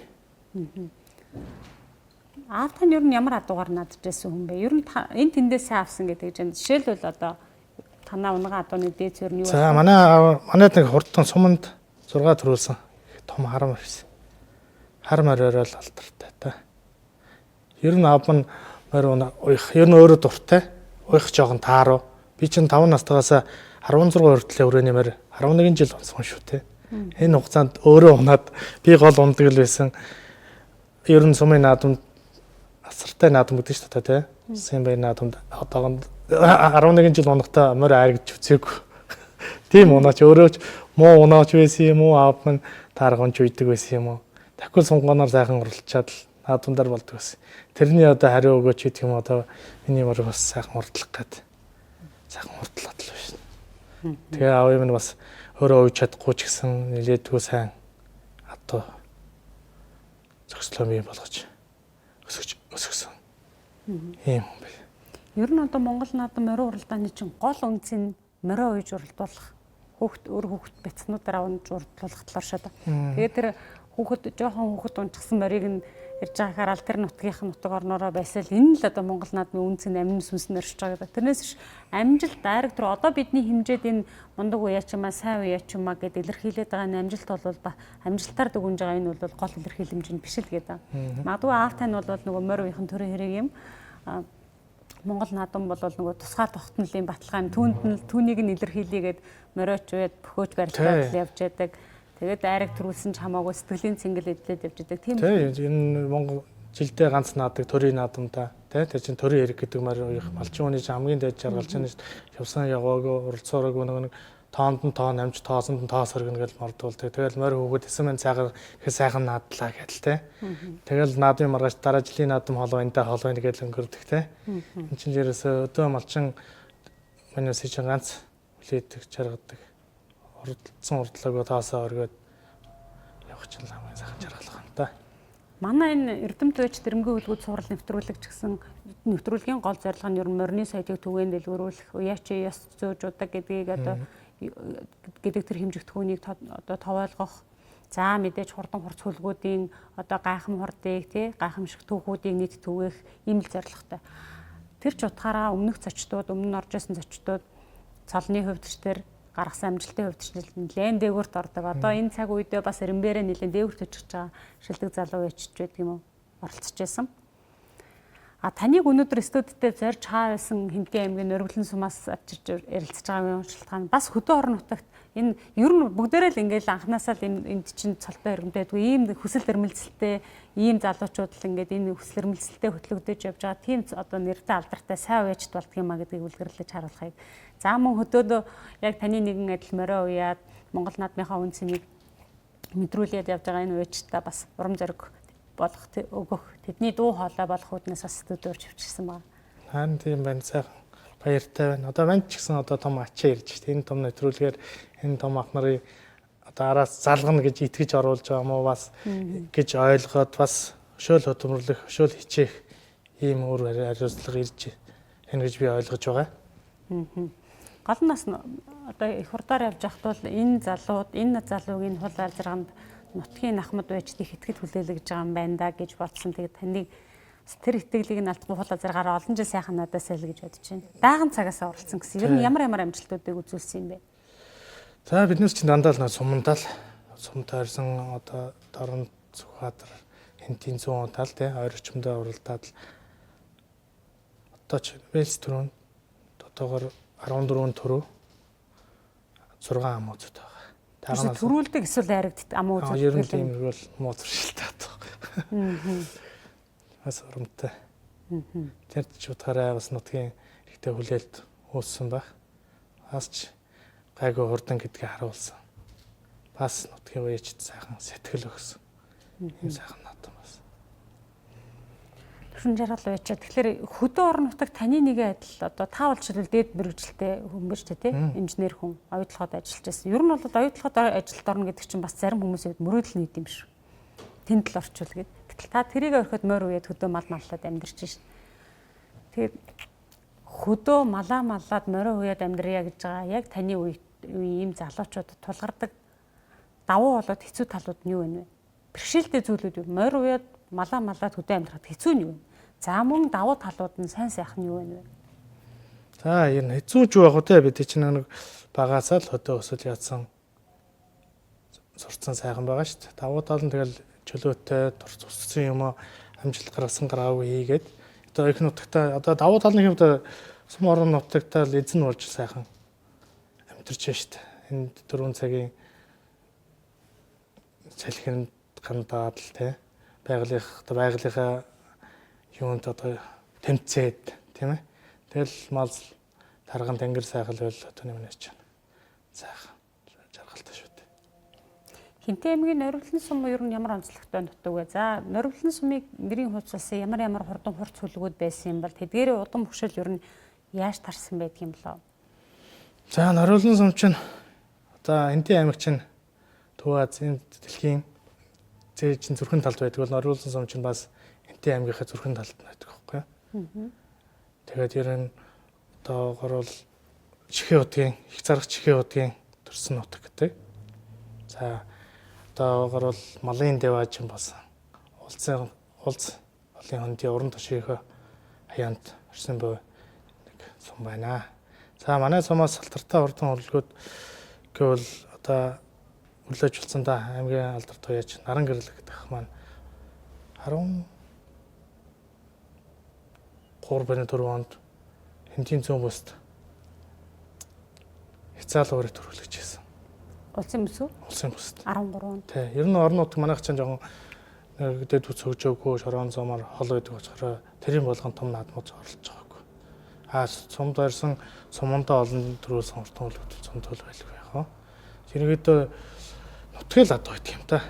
Аав тань ер нь ямар адуугаар надад байсан хүн бэ? Ер нь энэ тэндээсээ авсан гэдэг чинь жишээлбэл одоо танаа унган адууны дээд зөр нь юу вэ? За манайд нэг хурдан суманд 6 төрүүлсэн том харам ирсэн. Хар моройрол алдартай та. Ер нь аав маань морь уйх, ер нь өөрөө дуртай. Уйх жоохон тааруу. Би чинь 5 настайгаас 16 хүртэл өрөөний морь 11 жил унсан шүү те. Энэ хугацаанд өөрөө унаад би гол ундаг л байсан. Ер нь сумын наадамд асартай наадам гэдэг шүү дээ те. Симбай наадамд одоогонд 11 жил унахтаа морь айргаж үзээгүй. Тийм унаач өөрөө ч муу унаач байсан юм уу? Аав маань таарганч үйдэг байсан юм уу? Дахиад сунгоноор сайхан уралчаад л наадамдаар болдог байсан. Тэрний одоо хариу өгөөч гэдэг юм одоо миний морь бас сайхан урдлах гээд сайхан урдлаад л байна. Тэгээ аав юм бас өөрөө ууж чадахгүй ч гэсэн нэлээдгүй сайн одоо зөкслөө бий болгож өсгсөн. Ийм юм байна. Ер нь одоо Монгол наадам морин уралдааны чинь гол үнц нь морин ууж уралдуулах. Хүүхд бяцнуудаар авч уралдуулах талаар шатаа. Тэгээд тэр жоохон хүүхд унчихсан морийг нь ирж байгаагаар аль тэр нутг орноороо байсаал энэ л одоо Монгол наадмын үнц нь амин сүнснээр оршиж байгаа. Тэрнээс биш амжилт дайраг тэр одоо бидний хэмжээд энэ мундаг уяач юмаа сайн уяач юмаа гэдээ илэрхийлээд байгаа энэ амжилт бол амжилтаар дүгнж байгаа энэ бол гол илэрхийлэмж нь биш л гэдэг. Магадгүй аав тань бол нөгөө морь уяхан төрийн хэрэг юм. Монгол наадам бол нөгөө тусгай тогтнолын баталгаа юм. Түүнийг нь илэрхийлээгээд мориоч уяад бөхөөж барилдаад явж яадаг. Тэгээд айраг төрүүлсэн ч хамаагүй сэтгэлийн цэнгэл эдлээд явж байгаа. Тийм үү? Энэ Монгол жилдээ ганц наадаг төрийн наадамтай. Тэр чинь төрийн хэрэг гэдэг морь уяах малчин хүний хамгийн дээд жаргалж байна шүү дээ. Явсан яваагүй уралцаараагүй нэг тоонд нь тоо намж тоосонд нь тоос хөргөн гэж мордуулдаг. Тэгэл морь хөөгд эсэм мэн цагаар их сайхан наадлаа гэдэл те. Тэгэл наадмын маргааш дараа жилийн наадам холоо энтэй холоо гэж өнгөрдөг те. Энд чинь ерөөсөө өдөө малчин манайс чинь ганц хүлээдэг жаргадаг. Урдсан урдлаагаа таасаа өргөд явах чинь хамгийн сайхан жаргалах юм та. Манай энэ эрдэмт байж дэрэмгийн хөлгүүд сурал нэвтрүүлэг ч гэсэн нэвтрүүлгийн гол зорилго нь ер нь морины соёлыг түгээн дэлгэрүүлэх, уяачи ёс зөөжудаг гэдгийг одоо гэдэг тэр хэмжигдэхүүнийг одоо товоолгох. За мэдээж хурдан хурц хөлгүүдийн одоо гайхам хурдыг тий гайхамшиг түүхүүдийг нийт түгээх ийм л зорилготой. Тэр ч утгаараа өмнөх зочдууд, өмнө орж исэн зочдууд цолны хувьд ч тэр гаргасан амжилтын хувьд ч нэлээд дээгүүрт ордог. Одоо энэ цаг үедээ бас эренбэрээ нэлээд дээгүүрт очих байгаа шилдэг залуу байчж байдаг юм уу? Оролцож байсан. Таныг өнөөдөр студидтэй зорж хаасан Хэнтийн аймгийн Оргилон сумаас очиж ярилцж байгаа юм шалтгаан бас хөдөө орон нутагт энэ ер нь бүгдээрээ л ингээл анханасаа л энд чинь цолтой өргөмтэйдгүй ийм хүсэл эрмэлзэлтэй ийм залуучууд л ингээд энэ хүсэл эрмэлзэлтэй хөтлөгдөж явж байгаа тийм одоо нэртэй алдартай сайн уяачд болдго юм а гэдгийг үлгэрлэж харуулахыг. За мөн хөдөөдөө яг таны нэгэн адил морио уяад Монгол наадмынхаа үнцнийг мэдрүүлээд явж байгаа энэ уяачдаа бас урам зориг болгох өгөх тэдний дуу хоолой болох үднээс бас студиорч авчирсан байна. Харин тийм байна сайхан баяртай байна. Одоо манд ч гэсэн одоо том ачаа ирж байна. Энэ том нэвтрүүлгээр энэ том ах нарын одоо араас залгана гэж итгэж оруулж байгаа мó бас гэж ойлгоод бас хөшөөл хөдөлмөрлөх, хөшөөл хичээх ийм үр хариуцлага ирж байна гэж би ойлгож байгаа. Гол нь бас одоо их хурдаар явж байхад бол энэ залууг энэ хул айлзарганд нутгийн ахмад байж их итгэд хүлээлгэж байгаа юм байна да гэж бодсон. Тэгээд таныг Тэр итгэлийг нь алдахгүй хул азаргаараа олон жил сайхан надаас айл гэж бодож байна. Дааган цагаас оролцсон гэсэн. Ер нь ямар амжилтуудыг үзүүлсэн юм бэ? За биднес чинь дандаа л сумтаал ирсэн одоо Дорн Сүхбаатар Хэнтийн 100 удаа л тий ойрчмдөө уралдаад одоо ч Вэлс төрөнд одоогоор 14 төрөө 6 ам үзүүд байгаа. Төрүүлдэг эсвэл айрагддаг ам үзүүд. Ер нь тийм бол мууцар шилтээд байгаа. Бас оромтой. Тэр ч утгаараа бас нутгийн ихтэй хүлээлт үүссэн баг. Бас ч гайгүй хурдан гэдгийг харуулсан. Бас нутгийн үеичд сайхан сэтгэл өгсөн. Ийм сайхан надад бас. Түшин жаргал уячаа. Тэгэхээр хөдөө орон нутаг таны нэгэн адил одоо таавал жишээл дээд мэргэжилтэй хүн биш тий инженер хүн оюутлогод ажиллаж байсан. Ер нь бол оюутлогод ажилд орно гэдэг чинь бас зарим хүмүүсийн хувьд мөрөөдөл нийт юм шүү. Тэнд л орчвол гээд. Гэтэл та тэрийг орхиод морь уяад хөдөө мал маллаад амьдарч шин. Тэгээд хөдөө малаад морь уяад амьдрья гэж байгаа яг таны үе ийм залуучуудад тулгардаг давуу болоод хэцүү талууд нь юу вэ? Бэрхшээлтэй зүйлүүд юу? Морь уяад малаад хөдөө амьдрахад хэцүү нь юу вэ? За мөн давуу талууд нь сайн сайхан юу вэ? За энэ хэцүү ч байх уу те бид чинь нэг багасаа л хөдөө өсөл яатсан сурцсан сайхан байгаа шүү дээ. Давуу тал нь тэгэл чөлөөтэй турцсан юм амжилт гаргасан гараагүй хийгээд одоо их нутагтаа одоо давуу талын хувьд сум орон нутагтаа л эзэн болж сайхан амьдарч байна шүү дээ. Энд 4 цагийн салхинд гандаад л те байгалийнхаа юунд одоо тэмцээд тийм ээ. Тэгэл мал тарган тэнгэр сайхал байл одоо нэмнэж байна. Сайхан жаргалтай шүү дээ. Хинтээ аймгийн Нориулын сум ер нь ямар онцлогтой нутаг вэ? За Нориулын сумыг нэрийн хуудсалсан ямар хурдан хурц хүлгүүд байсан юм бол тэдгээрээ удам хөшөл ер нь яаж тарсан байдаг юм болоо? За Нориулын сум чинь одоо Хинтээ аймаг чинь Төв Азийн дэлхийн зээжин зүрхэн талд байдаг бол Нориулын сум чинь бас Хинтээ аймгийнхаа зүрхэн талд байдаг байхгүй юу? Тэгээд ер нь одоогоор бол чихээ удгийн их зарах чихээ удгийн төрсэн нутаг гэдэг. За одоогоор бол малын дэвааж юм болсон. Улц олон хондын уран тушийнхаа хаяанд ирсэн буй нэг сум байна. За манай сумаас салтартай хурдан хөрлгүүд гэвэл одоо өглөөж болсон да аймгийн алдар туяач Наран гэрэл гэдэг маань 13-4 онд Хэнтийн 100 бүст хязгаал уурыг төрүүлж байсан. Улсын бүс үү? Улсын бүст. 13 онд. Тий. Ер нь орон нутаг манайх чинь жоохон дэд бүс хөгжөөгүй шорон зомор хол байдаг болохоор тэрийн болгон том наадмууд орлож байгаагүй. Сумд барьсан сумандаа олон төрүүлсэн хурдан хөлбөд сум төл байлгүй яах вэ? Тэргээд нутгийг л адуу байдаг юм та.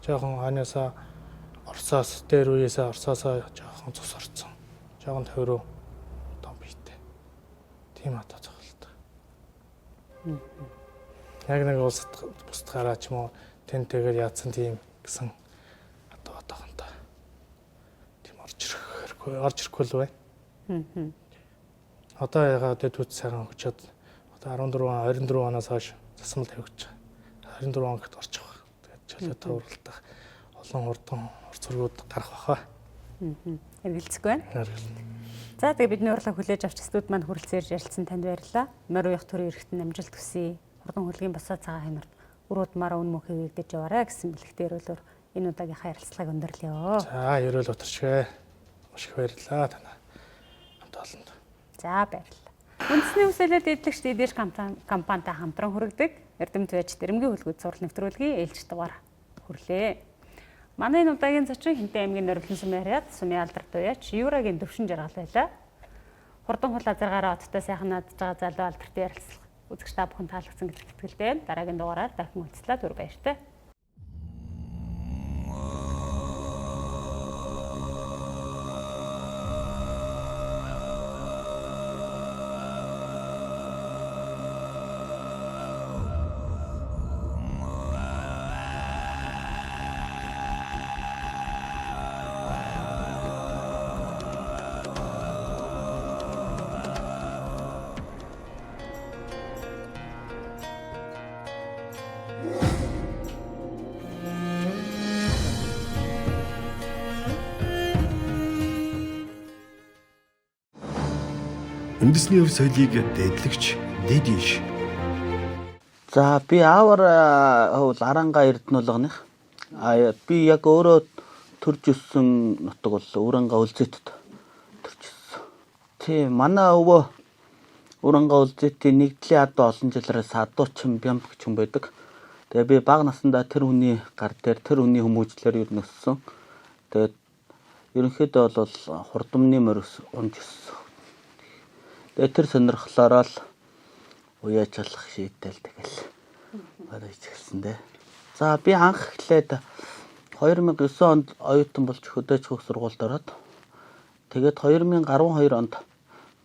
Жоохон хаанаасаа Оросоос дээр үеэсээ Оросоосоо жоохон цус орцсон. Жоохон тойроо том бийтэй. Тийм адуу цогцолтой. Яг нэг улсад бусд гараа ч юм уу тэнтэйгээр яатсан тийм гэсэн адуу одоохонтой. Тийм орж ирэхгүй л байна. Одоо ягаад дэдвүүд сайхан өгчөөд одоо 24 оноос хойш засмал тавьж байгаа. 24 он гэд орчих واخ. Тэгээд чөлөөтэй уралдах олон хурдан урцргууд гарах баха. Эргэлзэхгүй байна. За тэгээ бидний урлаг хүлээж авч студид маань хүрэлцээр ярилцсан танд баярлалаа. Морь уях төрийн эрхтэн амжилт хүсье. Хурдан хөдөлгөөний босоо цагаан хаймарт өрөөд мараа үн мөнхийг өгдөж яваарай гэсэн бэлэгтэй өрөөлөөр энэ удаагийнхаа ярилцлагыг өндөрлөё. За ерөөл утаршгэ. Маш их баярлалаа танаа. Хамт олонд. За баярлалаа. Үндэсний хүсэлтэд эдлэгч эдэж компанитай хамтран хүргэдэг Эрдэмт байж дэрэмгийн хөлгүүд сурал нэвтрүүлгийн ээлж дугаар хүрлээ. Манай энэ удаагийн зочин Хинтээ аймгийн Нориулын сумын харьяат сумын алдар туяач Юурагийн төвшин жаргал байлаа. Хурдан хул азаргаараа оттой сайхан надж байгаа залуу алдарт ярилцлага үзэгч та бүхэн таалагдсан гэж итгэлтэй. Дараагийн дугаараар дахин уулзлаа. Түр баяртай. үндэсний өв соёлыг дээдлэгч дэдиш. За би аавар хөвл Аранга Эрдэнэлгоных. Би яг өөрөө төрж өссөн нутаг бол Уранга Улзэтэд төрж өссөн. Тийм манай өвөө Уранга Улзэтийн нэгдлийн адуу олон жилээс адуучин бямбагч хүн байдаг. Тэгээ би бага насндаа тэр хүний гар дээр тэр хүний хүмүүжлэр ер нь өссөн. Тэгээд ерөнхийдөө бол хурдамны морь унж өссөн. Тэгээд тэр сонирхлоороо л уяаж болох шийдэл тэгэл барайж гисэн дээ. За би анх эхлээд 2009 онд оюутан болж хөдөөж хөх сургуульд ороод тэгээд 2012 онд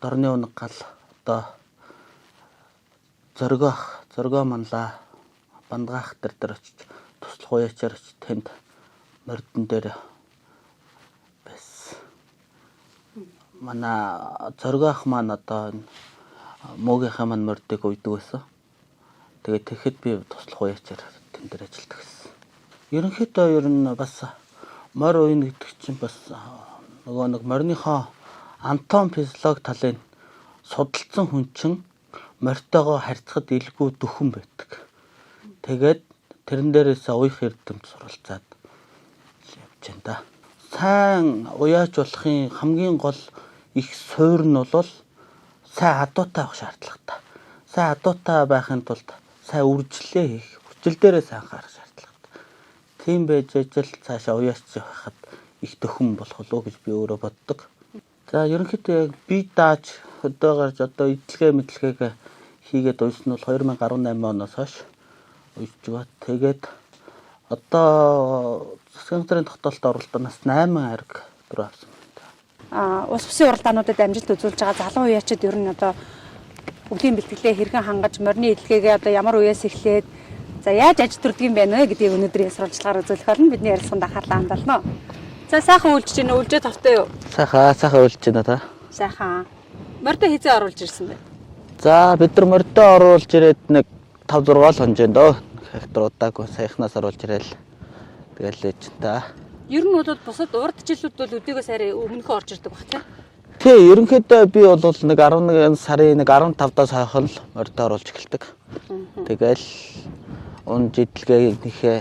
дорны унаг гал одоо зоргоо манлаа бандгаах дээр очиж туслах уяачаар очиж тэнд мордон дээр байсан. Манай зоргоох маань одоо муугийнхаа маань мордыг уйдаг байсан. Тэгээд тэгэхэд би туслах уяачаар тэн дээр ажилладаг гэсэн. Ерөнхийдөө ер нь бас морь уйна гэдэг чинь бас нөгөө нэг морьныхоо анатом физиологи талын судалсан хүн чинь морьтойгоо харьцахад илгүй дөхөн байдаг. Тэгээд тэрэн дээрээс уйх эрдэмт суралцаад явж байна да. Сайн уяаж болохын хамгийн гол их суурь нь бол сайн адуутай авах шаардлагатай. Сайн адуутай байхын тулд сайн үржилээ хийх, хүчил дээрээс анхаарах шаардлагатай. Тийм байж ажил цаашаа уяаж байхад их дөхөн болох болов гэж би өөрөө боддог. За ерөнхийдөө яг би дааж хөдөө гарч одоо идэлгээ мэдлэгийг хийгээд уйсан бол 2018 оноос хойш уйж байгаа. Тэгээд одоо засгийн газрын тогтоолт оролдоноос 8 арга төрөө авсан байна. Ус бүсийн уралдаануудад амжилт үзүүлж байгаа залуу уяачид ер нь одоо өвлийн бэлтгэлээ хэрхэн хангаж морины идэлгээгээ одоо ямар үеэс эхлээд за яаж аж төрдөг юм бэ гэдгийг өнөөдрийн сурвалжлагаар үзүүлэх болно. Бидний ярилцлаганд анхаарлаа хандуулна. За сайхан үйлч чинь үлжээ тавтай юу? Сайхан үйлч байна та. Сайхан. Морьтой хизээ оруулж ирсэн бэ? За бид нар морьтой оруулж ирээд нэг 5 6 л хонжинд дөө. Хектруудаа саяхнаас оруулж ирээл тэгэл лээж та. Ер нь бол бусад урд жилүүд бол өдөөс арай өмнөхөө орж ирдэг баг тийм. Тий, ерөнхийдөө би бол нэг 11 сарын нэг 15-аас хойхон л морьтой оруулж эхэлдэг. Тэгэл унж идэлгээнийхээ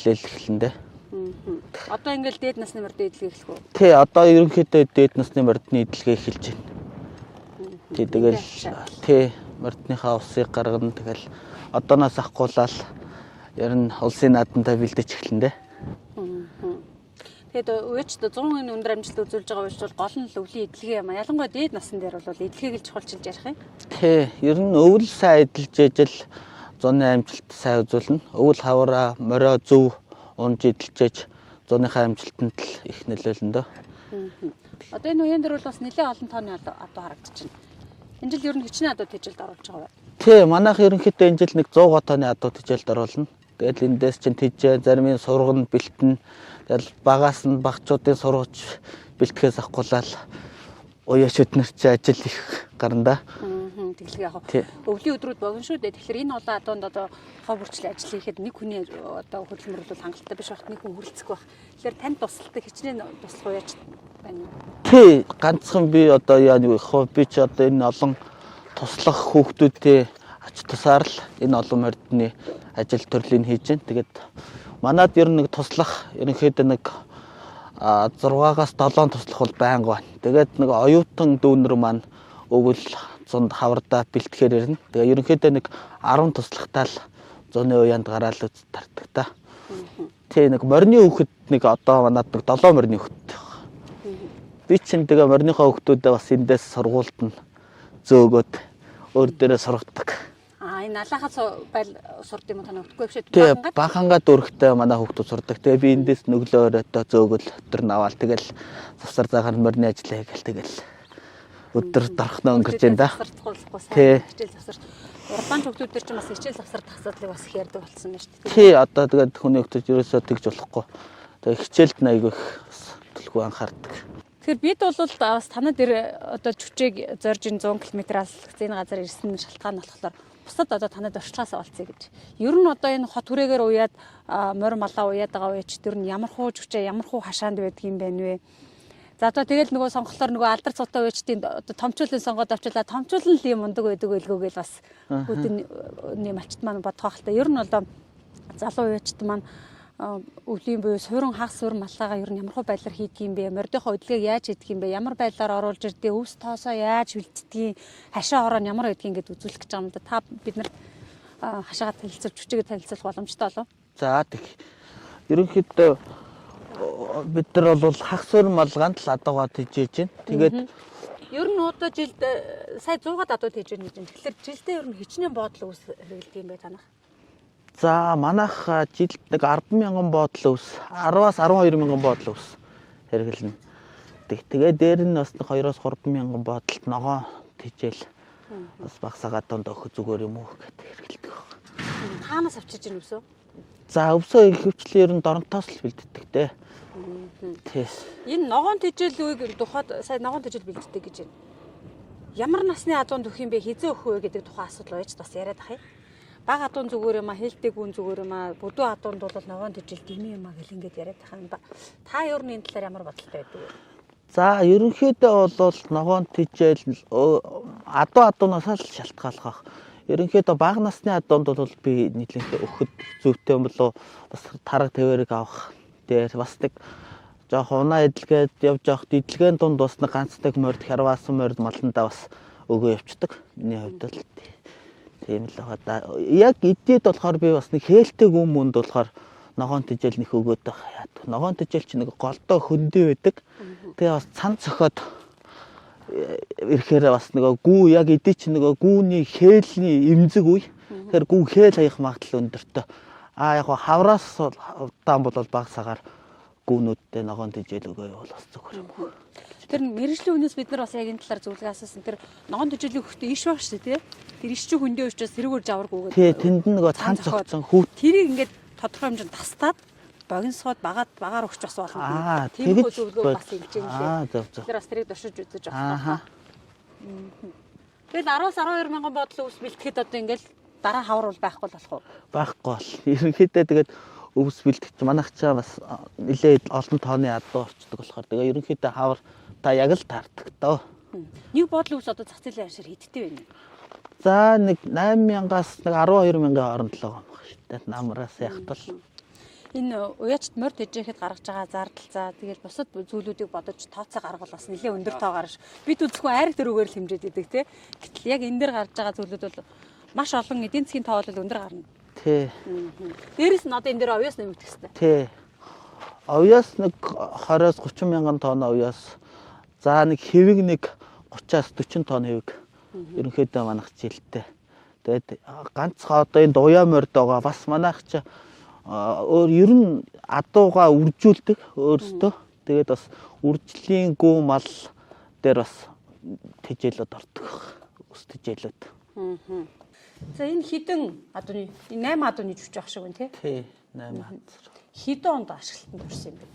эхлэндээ. Одоо ингээл дээд насны морьтой идэлгээ эхлэх үү? Тий, одоо ерөнхийдөө дээд насны морьдны идэлгээ эхэлж байна. Тий, тэгэл тий, морьдныхаа усыг гаргана тэгэл одооноос ахгуулаад ер нь улсын наадамтай бэлдэж эхэлнэ. Тэгээд уяачд 100% өндөр амжилт үзүүлж байгаа уяач бол гол нь өвлийн идэлгээ юм а. Ялангуяа дээд насны дээр бол идэлгээг л чухалчилж ярих юм. Тий, ер нь өвөл сайн эдэлж ижил зуны амжилт сайн үзүүлнэ. Өвөл хавраа морио зөв унж эдэлжээж зуныхаа амжилтанд л их нөлөөлнө дөө. Одоо энэ үеийн дээр бол бас нэлээд олон тооны адуу харагдаж байна. Энэ жил ер нь хичнээн адуу тэжээлд оруулж байгаа бай. Тий, манайх ерөнхийдөө энэ жил нэг 100 тонны адуу тэжээлд оруулна. Тэгэл эндээс чинь тэжээ зармын сургана бэлтэн. Тэгэл багаас нь багчуудын сургаж бэлтгэхээс ахгуулаад уяачуд нар чи ажил их гарна да. Тэглэг яг өвлийн өдрүүд богино шүү дээ. Тэгэхээр энэ олон адуунд одоо хов бүрчлээ ажил хийхэд нэг хүний одоо хөдөлмөр бол хангалттай биш байх, нэг хүн хүрэлцэх байх. Тэгэхээр танд тусалдаг хичнээн туслах уяач байна уу? Тий, ганцхан би одоо яа нэг хоо би ч одоо энэ олон туслах хүүхдүүдтэй ач тусаар л энэ олон морьдны ажил төрлийг хийж байна. Тэгээд манад ер нь нэг туслах ерөнхийдөө нэг 6-аас 7 туслах бол байнга байна. Тэгээд нэг оюутан дүүнэр маань өвөл зунд хаврдаа бэлтгэхээр ирнэ. Тэгээ ерөнхийдөө нэг 10 туслахтаа л зуны уяанд гараал үз тардаг та. Тий, нэг морины хүүхэд нэг одоо манад нэг 7 морины хүүхэд. Би чинь тэгээ морныхоо хүүхдүүдээ бас эндээс сургуульд нь зөөгөөд өөр дээрээ сургадаг. Энэ алахаас байл сурд юм тань өгөхгүй биш үү? Тий, бахангаа дөрөхтэй манай хүүхдүүд сурдаг. Тэгээ би эндээс нүглөө өрөөдөө зөөгөл өтөр наваал тэгэл завсар заагаар морины ажил хийгээл тэгэл өдөр дарахнаа өнгөрч энэ да. Тий. Хичээл завсар. Уралдаан хүүхдүүд төр чинь бас хичээл завсар тасаадлыг бас их ярьдаг болсон байна шүү дээ. Тий, одоо тэгээд хүний хүүхдүүд ерөөсөө тэгж болохгүй. Тэгээ хичээлд айгүй их төлхөө анхаардаг. Тэгэхээр бид бол бас танад одоо жүчээг зорж ин 100 км-аас энэ газар ирсэн шалтгаан болохоор бусад одоо танад орчлоос олцъя гэж. Ер нь одоо энэ хот хүрээгээр уяад морь малаа уяад байгаа үеч төр нь ямар хуу жүчээ ямар хуу хашаанд байдаг юм бэ нэ. За одоо тэгэл нөгөө сонголоор нөгөө алдар цуутай уучдын одоо томчлын сонгоод авчлаа. Томчлон л юм ундаг байдаг байлгүй гэж бас өдний малчт маань бодох хальта. Ер нь бол залуу уучд маань өвлийн буюу суурин хагас суурин маллаагаа ер нь ямар хөө байдлаар хийдэг юм бэ? Мордийнхоо хөдөлгөөг яаж хийдэг юм бэ? Ямар байдлаар оруулж ирдэг? Өвс тоосоо яаж бэлддэг? Хашаа ороо нь ямар байдаг ингээд үзүүлэх гэж байгаа юм да. Та бид нар хашаагаа танилцуулж, хүчигээ танилцуулах боломжтой болов? За тэг. Ерөнхийдөө бид нар бол хагас суурин малгаанд л адуугаа тийжээж байна. Тэгээд ер нь одоо жилд сая 100-аад адуу тийж байна гэж байна. Тэгэхээр жилдээ ер нь хичнээн боодлоо ус хэрэглэдэг юм бай танах. за манайх жилд нэг 10,000 боодлоо ус 10-аас 12,000 боодлоо ус хэрэглэнэ. Тэгээд дээр нь бас 2-оос 3,000 боодолт ногоо тийжээл бас багсаагаад донд өгөх зүгээр юм уу гэдэг хэрэглэдэг байна. Хаанаас авчирч ийн өвсөө? За өвсөө ихэвчлэн ер нь доронтоос л бэлддэг те. Тэс. Энэ ногоон тижэл үеиг тухайд сая ногоон тижэл бэлддэг гэж байна. Ямар насны адуунд өгөх юм бэ? Хизээ өгөх вэ гэдэг тухайн асуудал байж бас яриад ах юм. Бага адуун зүгээр юм а, хэлдэг гүн зүгээр юм а, бүдүү адуунд бол ногоон тижэл дэмий юм а гэл ингээд яриад ах юм ба. Та ер нь энэ талаар ямар бодолтой байдаг вэ? За ерөнхийдөө бол ногоон тижэл адуунаас л шалтгаалах. Ерөнхийдөө бага насны адуунд бол би нийлэнхээ өгөхөд зүйтэй юм болоо бас тарга твэрэг авах дээр бас нэг жоох унаа эдэлгээд явж явах эдэлгээний дунд бас нэг ганцдаг морд хярваасан морд маландаа бас өгөө явцдаг. Миний хувьд л тийм л байгаа. Яг эдээд болохоор би бас нэг хээлтэй хүмүүнд болохоор ногоон тижэл нэх өгөөд байгаа. Ногоон тижэл чи нэг голдоо хөндөй байдаг. Тэгээ бас цан цохоод ирэхээр бас нөгөө гүү яг эдээ чи нөгөө гүүний хээлний эмзэг үе. Тэгэхээр гүү хээл хаях магадлал өндөртөө. Яг хавраас удаан бол багсагаар гүүнүүдтэй ногоон тижэл өгөө бол бас зүгээр юм. Тэр мэрэгжлийн хүнээс бид нар бас яг энэ талаар зөвлөгөө асуусан. Тэр ногоон тижэлийг өгөхдөө иш баг шүү дээ, тий? Тэр иш чи хөндөө учраас тэрүүгээр жаваргүйгээд. Тий, тэнд нөгөө цан цогцсон хүүт. Тэрийг ингээд тодорхой хэмжээнд тастаад богиносгоод багаар өгч бас болно. Тийм зөвлөгөө бас хэлж байгаа юм лээ. Тэр бас тэрийг дуршиж үзэж авах. Тэгэл 10-аас 12,000 бодлоо ус бэлтгэхэд одоо ингээд дараа хавар бол байхгүй болох уу? Байхгүй бол. Ерөнхийдөө тэгээд өвс бэлтгэж манайх чаа бас нэлээд олон тооны адуу орчдөг болохоор тэгээ ерөнхийдөө хавар та яг л таардаг доо. Нэг бодлоо ус одоо зах зээлийн хашаар хэдтэй байна? За нэг 8,000-аас нэг 12,000 хооронд л байгаа юм байна шүү дээ. Намраас яхтал. Энэ уяачд морд ижээхэд гаргаж байгаа зардал за тэгэл бусад зүйлүүдийг бодож тооцоо гаргавал бас нэлээд өндөр тоо гарч бид үзэхгүй айраг дөрөвөр л хэмжээд идэг те. Гэтэл яг энэ дээр гарч байгаа зүйлүүд бол маш олон эдийн засгийн тоо бол өндөр гарна. Тий. Дээрээс нь одоо энэ дээр овёос нэмэгдэх хэрэгтэй. Тий. Овёос нэг 20-аас 30,000 тонн овёос. За нэг хэвэг нэг 30-аас 40 тонн хэвэг. Ерөнхийдөө манайх жилдээ. Тэгээд ганц одоо энэ уяа морд байгаа бас манайх ч ер нь адууга үржүүлдэг өөрсдөө. Тэгээд бас үржлийн гүү мал дээр бас тижээлүүд ордог. Ус тижээлүүд. За энэ хідэн адууны 8 адууны жүжиж авах шиг байна тий? Тий, 8 ад. Хідэн онд ашиглалтанд орсон юм бэ?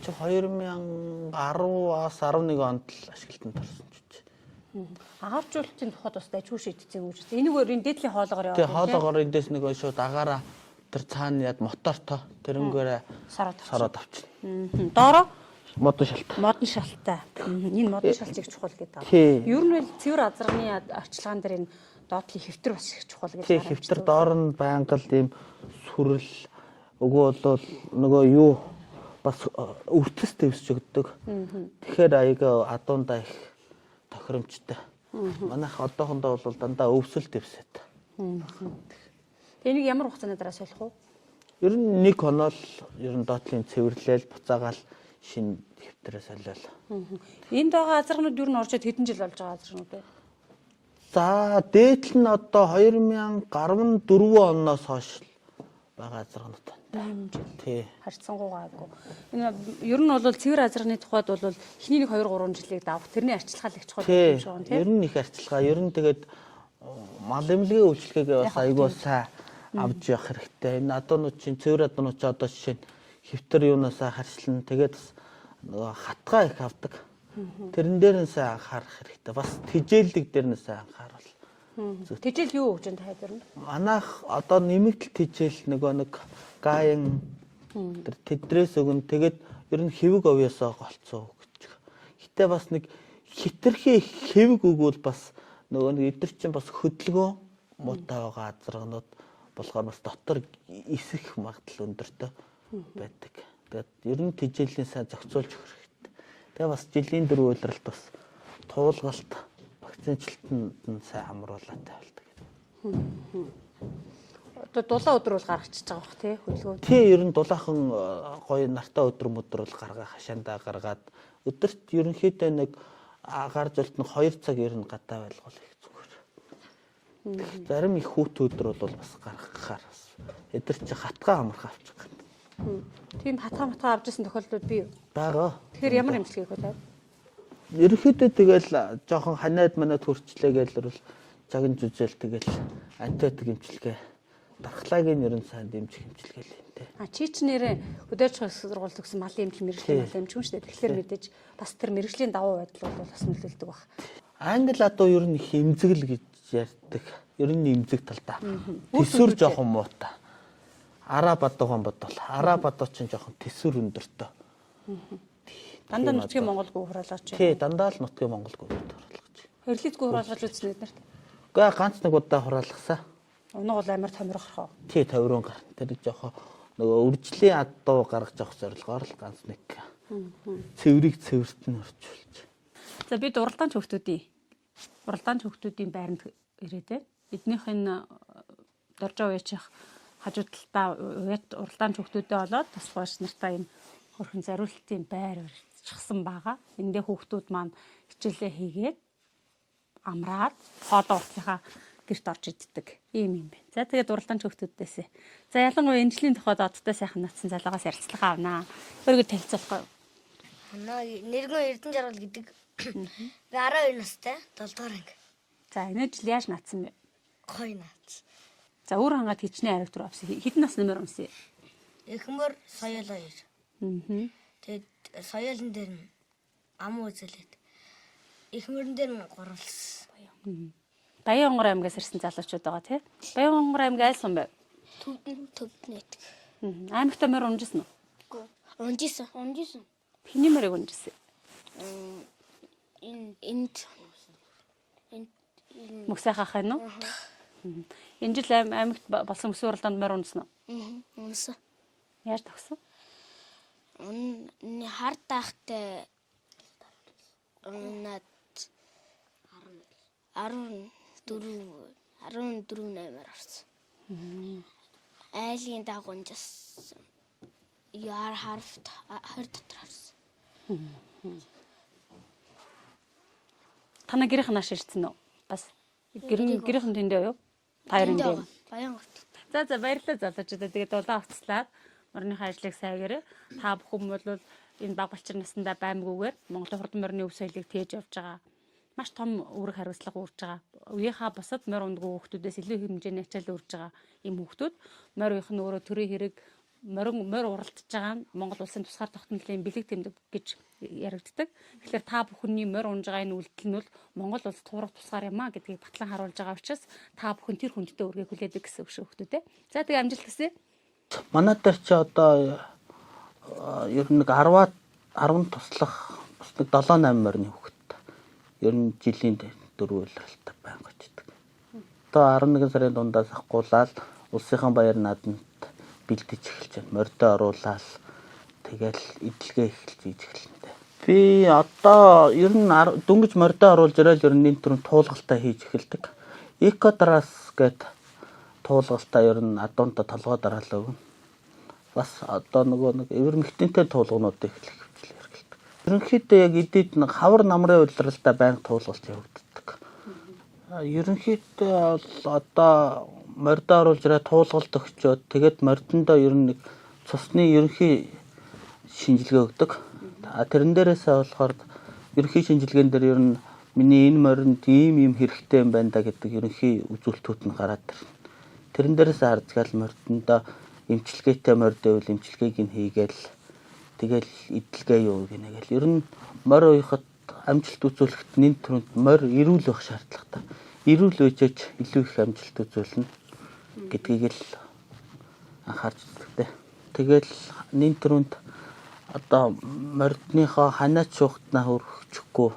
Чи 2010-аас 11 онд л ашиглалтанд орсон ч. Агааржуулалтын тухайд бас дайггүй шийдсэн юм шиг. Энийг өөр энэ дээдлийн хоолоогоор явуулсан. Тий, хоолоогоор эндээс нэг шууд агаараа тэр цаана яд мотортой тэрнгээрээ сараад авчихна. Доороо модон шалт. Модон шалттай. Энэ модон шалтыг чухал гэдэг байгаа. Ер нь бол цэвэр азарганы арчилгаан дээр энэ доотлын хэвтэр бас их чухал гэж байна. Хэвтэр доор нь байнга л ийм сүрэл өгөө бол нөгөө юу бас өртөс дэвсж өгдөг. Тэгэхээр аяга адуундаа их тохиромжтой. Манайх одоохондоо бол дандаа өвсөл дэвсэт. Энийг ямар хугацааны дараа солих уу? Ер нь нэг хоноо л ер нь доотлын цэвэрлээл буцаагаал шинэ хэвтрээ солиол. Энд байгаа азаргнууд ер нь орж хэдэн жил болж байгаа азаргнууд вэ? За дээдл нь одоо 2014 оноос хойш байгаа азаргнууд байна. Тий. Харьцангуйгаагүй. Энэ ер нь бол цэвэр азаргны тухайд бол эхний 1-2-3 жилийг давах тэрний арчилгаа их чухал юм шиг байна тий. Ер нь их арчилгаа. Ер нь тэгээд мал эмнэлгийн үйлчлэгээ бас айгүй сайн авч явах хэрэгтэй. Энэ адуунууд чинь цэвэр адуунууд ч одоо жишээ нь хэвтэр юунаасаа харьцлан тэгээд бас нөгөө хатгаа их авдаг. Тэрэн дээр нь сайн анхаарах хэрэгтэй. Бас тижээлэг дээр нь сайн анхаарвал. Тижээл юу гэж энэ хайдар нь? Манайх одоо нэмэгдэл тижээл нөгөө нэг гаин тэр тэдрээс өгөн тэгээд ер нь хэвэг овёосоо голцоо гэж. Гэтэ бас нэг хитрхи хэвэг өгвөл бас нөгөө нэг эдгэр чинь бас хөдөлгөөн муутай байгаа азаргнууд болохоор бас дотор эсэх магадлал өндөртэй байдаг. Тэгээд ер нь тэжээлийн сайн зохицуулж өгөх хэрэгтэй. Тэгээ бас жилийн 4 удиралт бас туулгалт вакцинчлалтанд нь сайн хамруулаад тавилдаг. Одоо дулаан өдөр бол гаргачихж байгаа бох тий хөдөлгөөн. Тий ер нь дулаахан гоё нартай өдөр бол гаргаа хашаандаа гаргаад өдөрт ерөнхийдөө нэг агаар зөлт нь 2 цаг ер нь гадаа байлгуул их зүгээр. Зарим их хүүт өдөр бол бас гаргахаар бас эдэр чи хатгаа амарх авчих гэдэг. Тийм хатгаа авч ирсэн тохиолдлууд бий юу? Бага. Тэгэхээр ямар эмчилгээ хийх вэ? Ерөнхийдөө тэгэл жоохон ханаад манад хурцлаа гэлэрвэл цагийн зүзэл тэгэл антибиотик эмчилгээ дархлаагийн ерөн сайн дэмжих эмчилгээ л юм те. Чи ч нэрээ хөдөөж сургууль төгсөн малын эмч мэрэгжлийн малын эмч юм шүү дээ. Тэгэхээр мэдээж бас тэр мэрэгжлийн давуу байдал бол бас нөлөөлдөг баг. Англи адуу ер нь хэмзэгэл гэж ярьдаг. Ер нь эмзэг талдаа. Тэсвэр жоохон муутай. Араб адуухан бодвол араб адуу чинь жоохон тэсвэр өндөртэй. Дандаа нутгийн Монголгүй хураалгач. Тий, дандаа л нутгийн Монголгүй хураалгач. Хэрлийдгүй хураалгаж үзсэн эднэрт. Гэхдээ ганц нэг удаа хураалгасан. Өнөө бол амар томирхох. Тий, товирон гар. Тэр жоохон нөгөө үржлийн адуу гаргаж авах зорилгоор л ганц нэг цэврийг цэвэрт нь орчуулж. За бид уралдаан хүүхдүүдийн байранд ирээд байна. Эднийх нь доржоо уучих хажуу талдаа уралдаан хүүхдүүдээ болоод тус гоош нартай юм хөрхэн зариултын байр барьчихсан байгаа. Эндээ хүүхдүүд маань хичээлээ хийгээд амраад хоолоо уртсынхаа гэрт орж иддэг. Ийм юм байна. За тэгээд уралдаан хүүхдүүдээс. За ялангуяа энэ жилийн тухайд одтой сайхан натсан залуугаас ярилцлага авнаа. Өөрийгөө танилцуулах. Манай нэргэн Эрдэнэ жаргал гэдэг. Би 12 настай 7 дугаар анги. За энэ жил яаж наацсан бэ? Гоё наац. За өөр хангаад хичнээн ариг түрүү авсан. Хэдэн нас нэмэр өмсөн? Эхмөр соёл 2. Тэгээд соёлын дээр нь ам үзэлээд. Эхмөрн дээр нь гурвалсан. Баянгор аймгаас ирсэн залуучууд байгаа тий. Баянгор аймаг айл сум байв. Төвднэт. Аймагтаа мөр унжсэн уу? Унжсэн. Хэний мөрийг унжсэн? Энд Мөксэй хахын уу? Энэ жил аймагт болсон өсвөр уралдаанд мөр унжсан уу? унсан. Яаж тогсон? Хар таахтай над 14 орсон. Айлын дагуунжас яар харфт 20 дотор орсон. Тана гэрийнх нааш ирсэн үү? Бас гэрийнхэн тэндээ юу? Баярын дээр. Баянгорт. За баярлалаа залуучуудаа. Тэгээд дулаан авцлаад орныхоо ажлыг сайгаараа та бүхэн бол энэ баг балчир наснда баймгүйгээр Монголын хурдан морины өв соёлыг тээж явж байгаа. Маш том үүрэг хариуцлага үүрж байгаа. Үеийнхаа бусад морь ундгүй хүүхдүүдээс илүү хэмжээний ачаал үүрж байгаа ийм хүүхдүүд морь уянх нь өөрөө төрийн хэрэг морь уралдаж байгаа нь Монгол улсын тусгаар тогтнолын бэлэг тэмдэг гэж яригддаг. Тэгэхээр та бүхний морь унж байгаа энэ үйлдэл нь бол Монгол улс турах тусгаар юм а гэдгийг батлан харуулж байгаа учраас та бүхэн тэр хүндтэй үргийг хүлээдэг гэсэн үг шүү хүүхдүүдээ. За тэгээ амжилт хүсье. Манай дээр чи одоо ер нь нэг 10 туслах бас нэг 7-8 морины хүүхэд. Ер нь жилийн 4 үйлрэлтэй байнга очдөг. Одоо 11 сарын дундаас ахгуулаад улсынхан баяр наадамд бэлдэж эхэлж байна. Морьдоо оруулаад тэгэл эдлэгээ эхэлж ийж эхэлнэ. Би одоо ер нь дөнгөж морьдоо оруулж ирэл ер нь энэ төрөнд туулгалтаа хийж эхэлдэг. Экодрас гэдэг туулгалтаа ер нь адуунта толгой дараалаа өгнө. Бас одоо нэг эвэрмэгтэнтэй туулгуудыг эхлэх хвчлээ хэрэгэлдэг. Ерөнхийдөө яг эдээд нэг хавар намрын удирдалтаа байнга туулгалт явагддаг. Ерөнхийдөө бол одоо морьдоо оруулж ирээ туулгалт өгчөөд тэгээд морьдондоо ер нь нэг цусны ерөнхий шинжилгээ өгдөг. Тэрэн дээрээсээ болохоор ерөнхий шинжилгээнд дээр ер нь миний энэ морьнд ийм хэрэгтэй юм байна да гэдэг ерөнхий үзүүлэлтүүд нь гараад ирнэ. Тэрэн дээрээс харцгаал морьдондоо эмчилгээтэй морь дэвэл эмчилгээг нь хийгээл тэгэл эдлэгээ юу гинэ гэл. Ер нь морь уяхад амжилт үзүүлэхэд нэн төрөнд морь эрүүл байх шаардлагатай. Эрүүл үежэж илүү их амжилт үзүүлнэ гэдгийг л анхаарч үздэг. Тэгэл нэн төрөнд одоо мордныхоо ханаач шуухтнаа хөргөчихгүй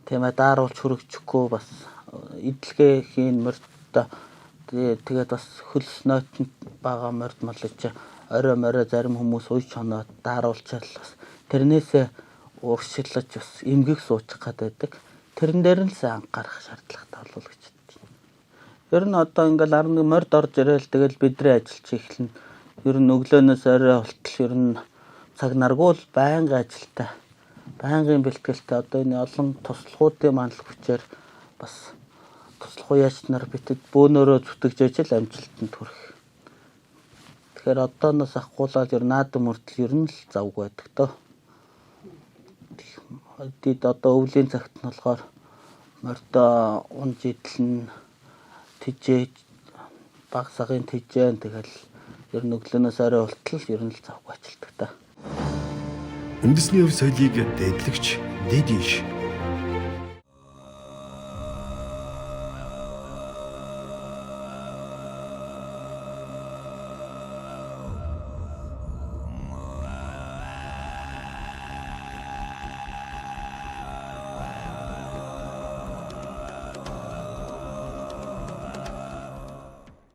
тийм ээ дааруулж хөргөчихгүй бас идэлгээ хийн мордтой тэгээд бас хөлс нойтон бага морд малж орой морой зарим хүмүүс ууж хоноод дааруулчаал бас тэрнээсээ уршиллаж бас эмгэг суучих гэдэг. Тэрэн дээр нь л анхаарах шаардлагатай болов гэж бодчих. Ер нь одоо ингээл 11 морд орж ирээл тэгэл бидний ажиллаж эхэлнэ. Ер нь өглөөнөөс орой болтол ер нь цаг наргуул байнга ажилтай. Байнгын бэлтгэлтэй одоо энэ олон туслахуудын манал хүчээр бас туслах уяач нар битэд бөөнөрөө зүтгэж ажил амжилтанд хүрэх. Тэгэхээр одооноос ахгуулаад ер наадам мөртөл ер нь л завгүй байдаг дөө. Тэд одоо өвлийн цагт нь болохоор мордоо унж идэлнэ тижээ баг сарын тижээ тэгэл ер нь өглөөнөөс орой болтол ер нь л завгүй ажилдаг та. Үндэсний өв соёлыг дээдлэгч дэдиш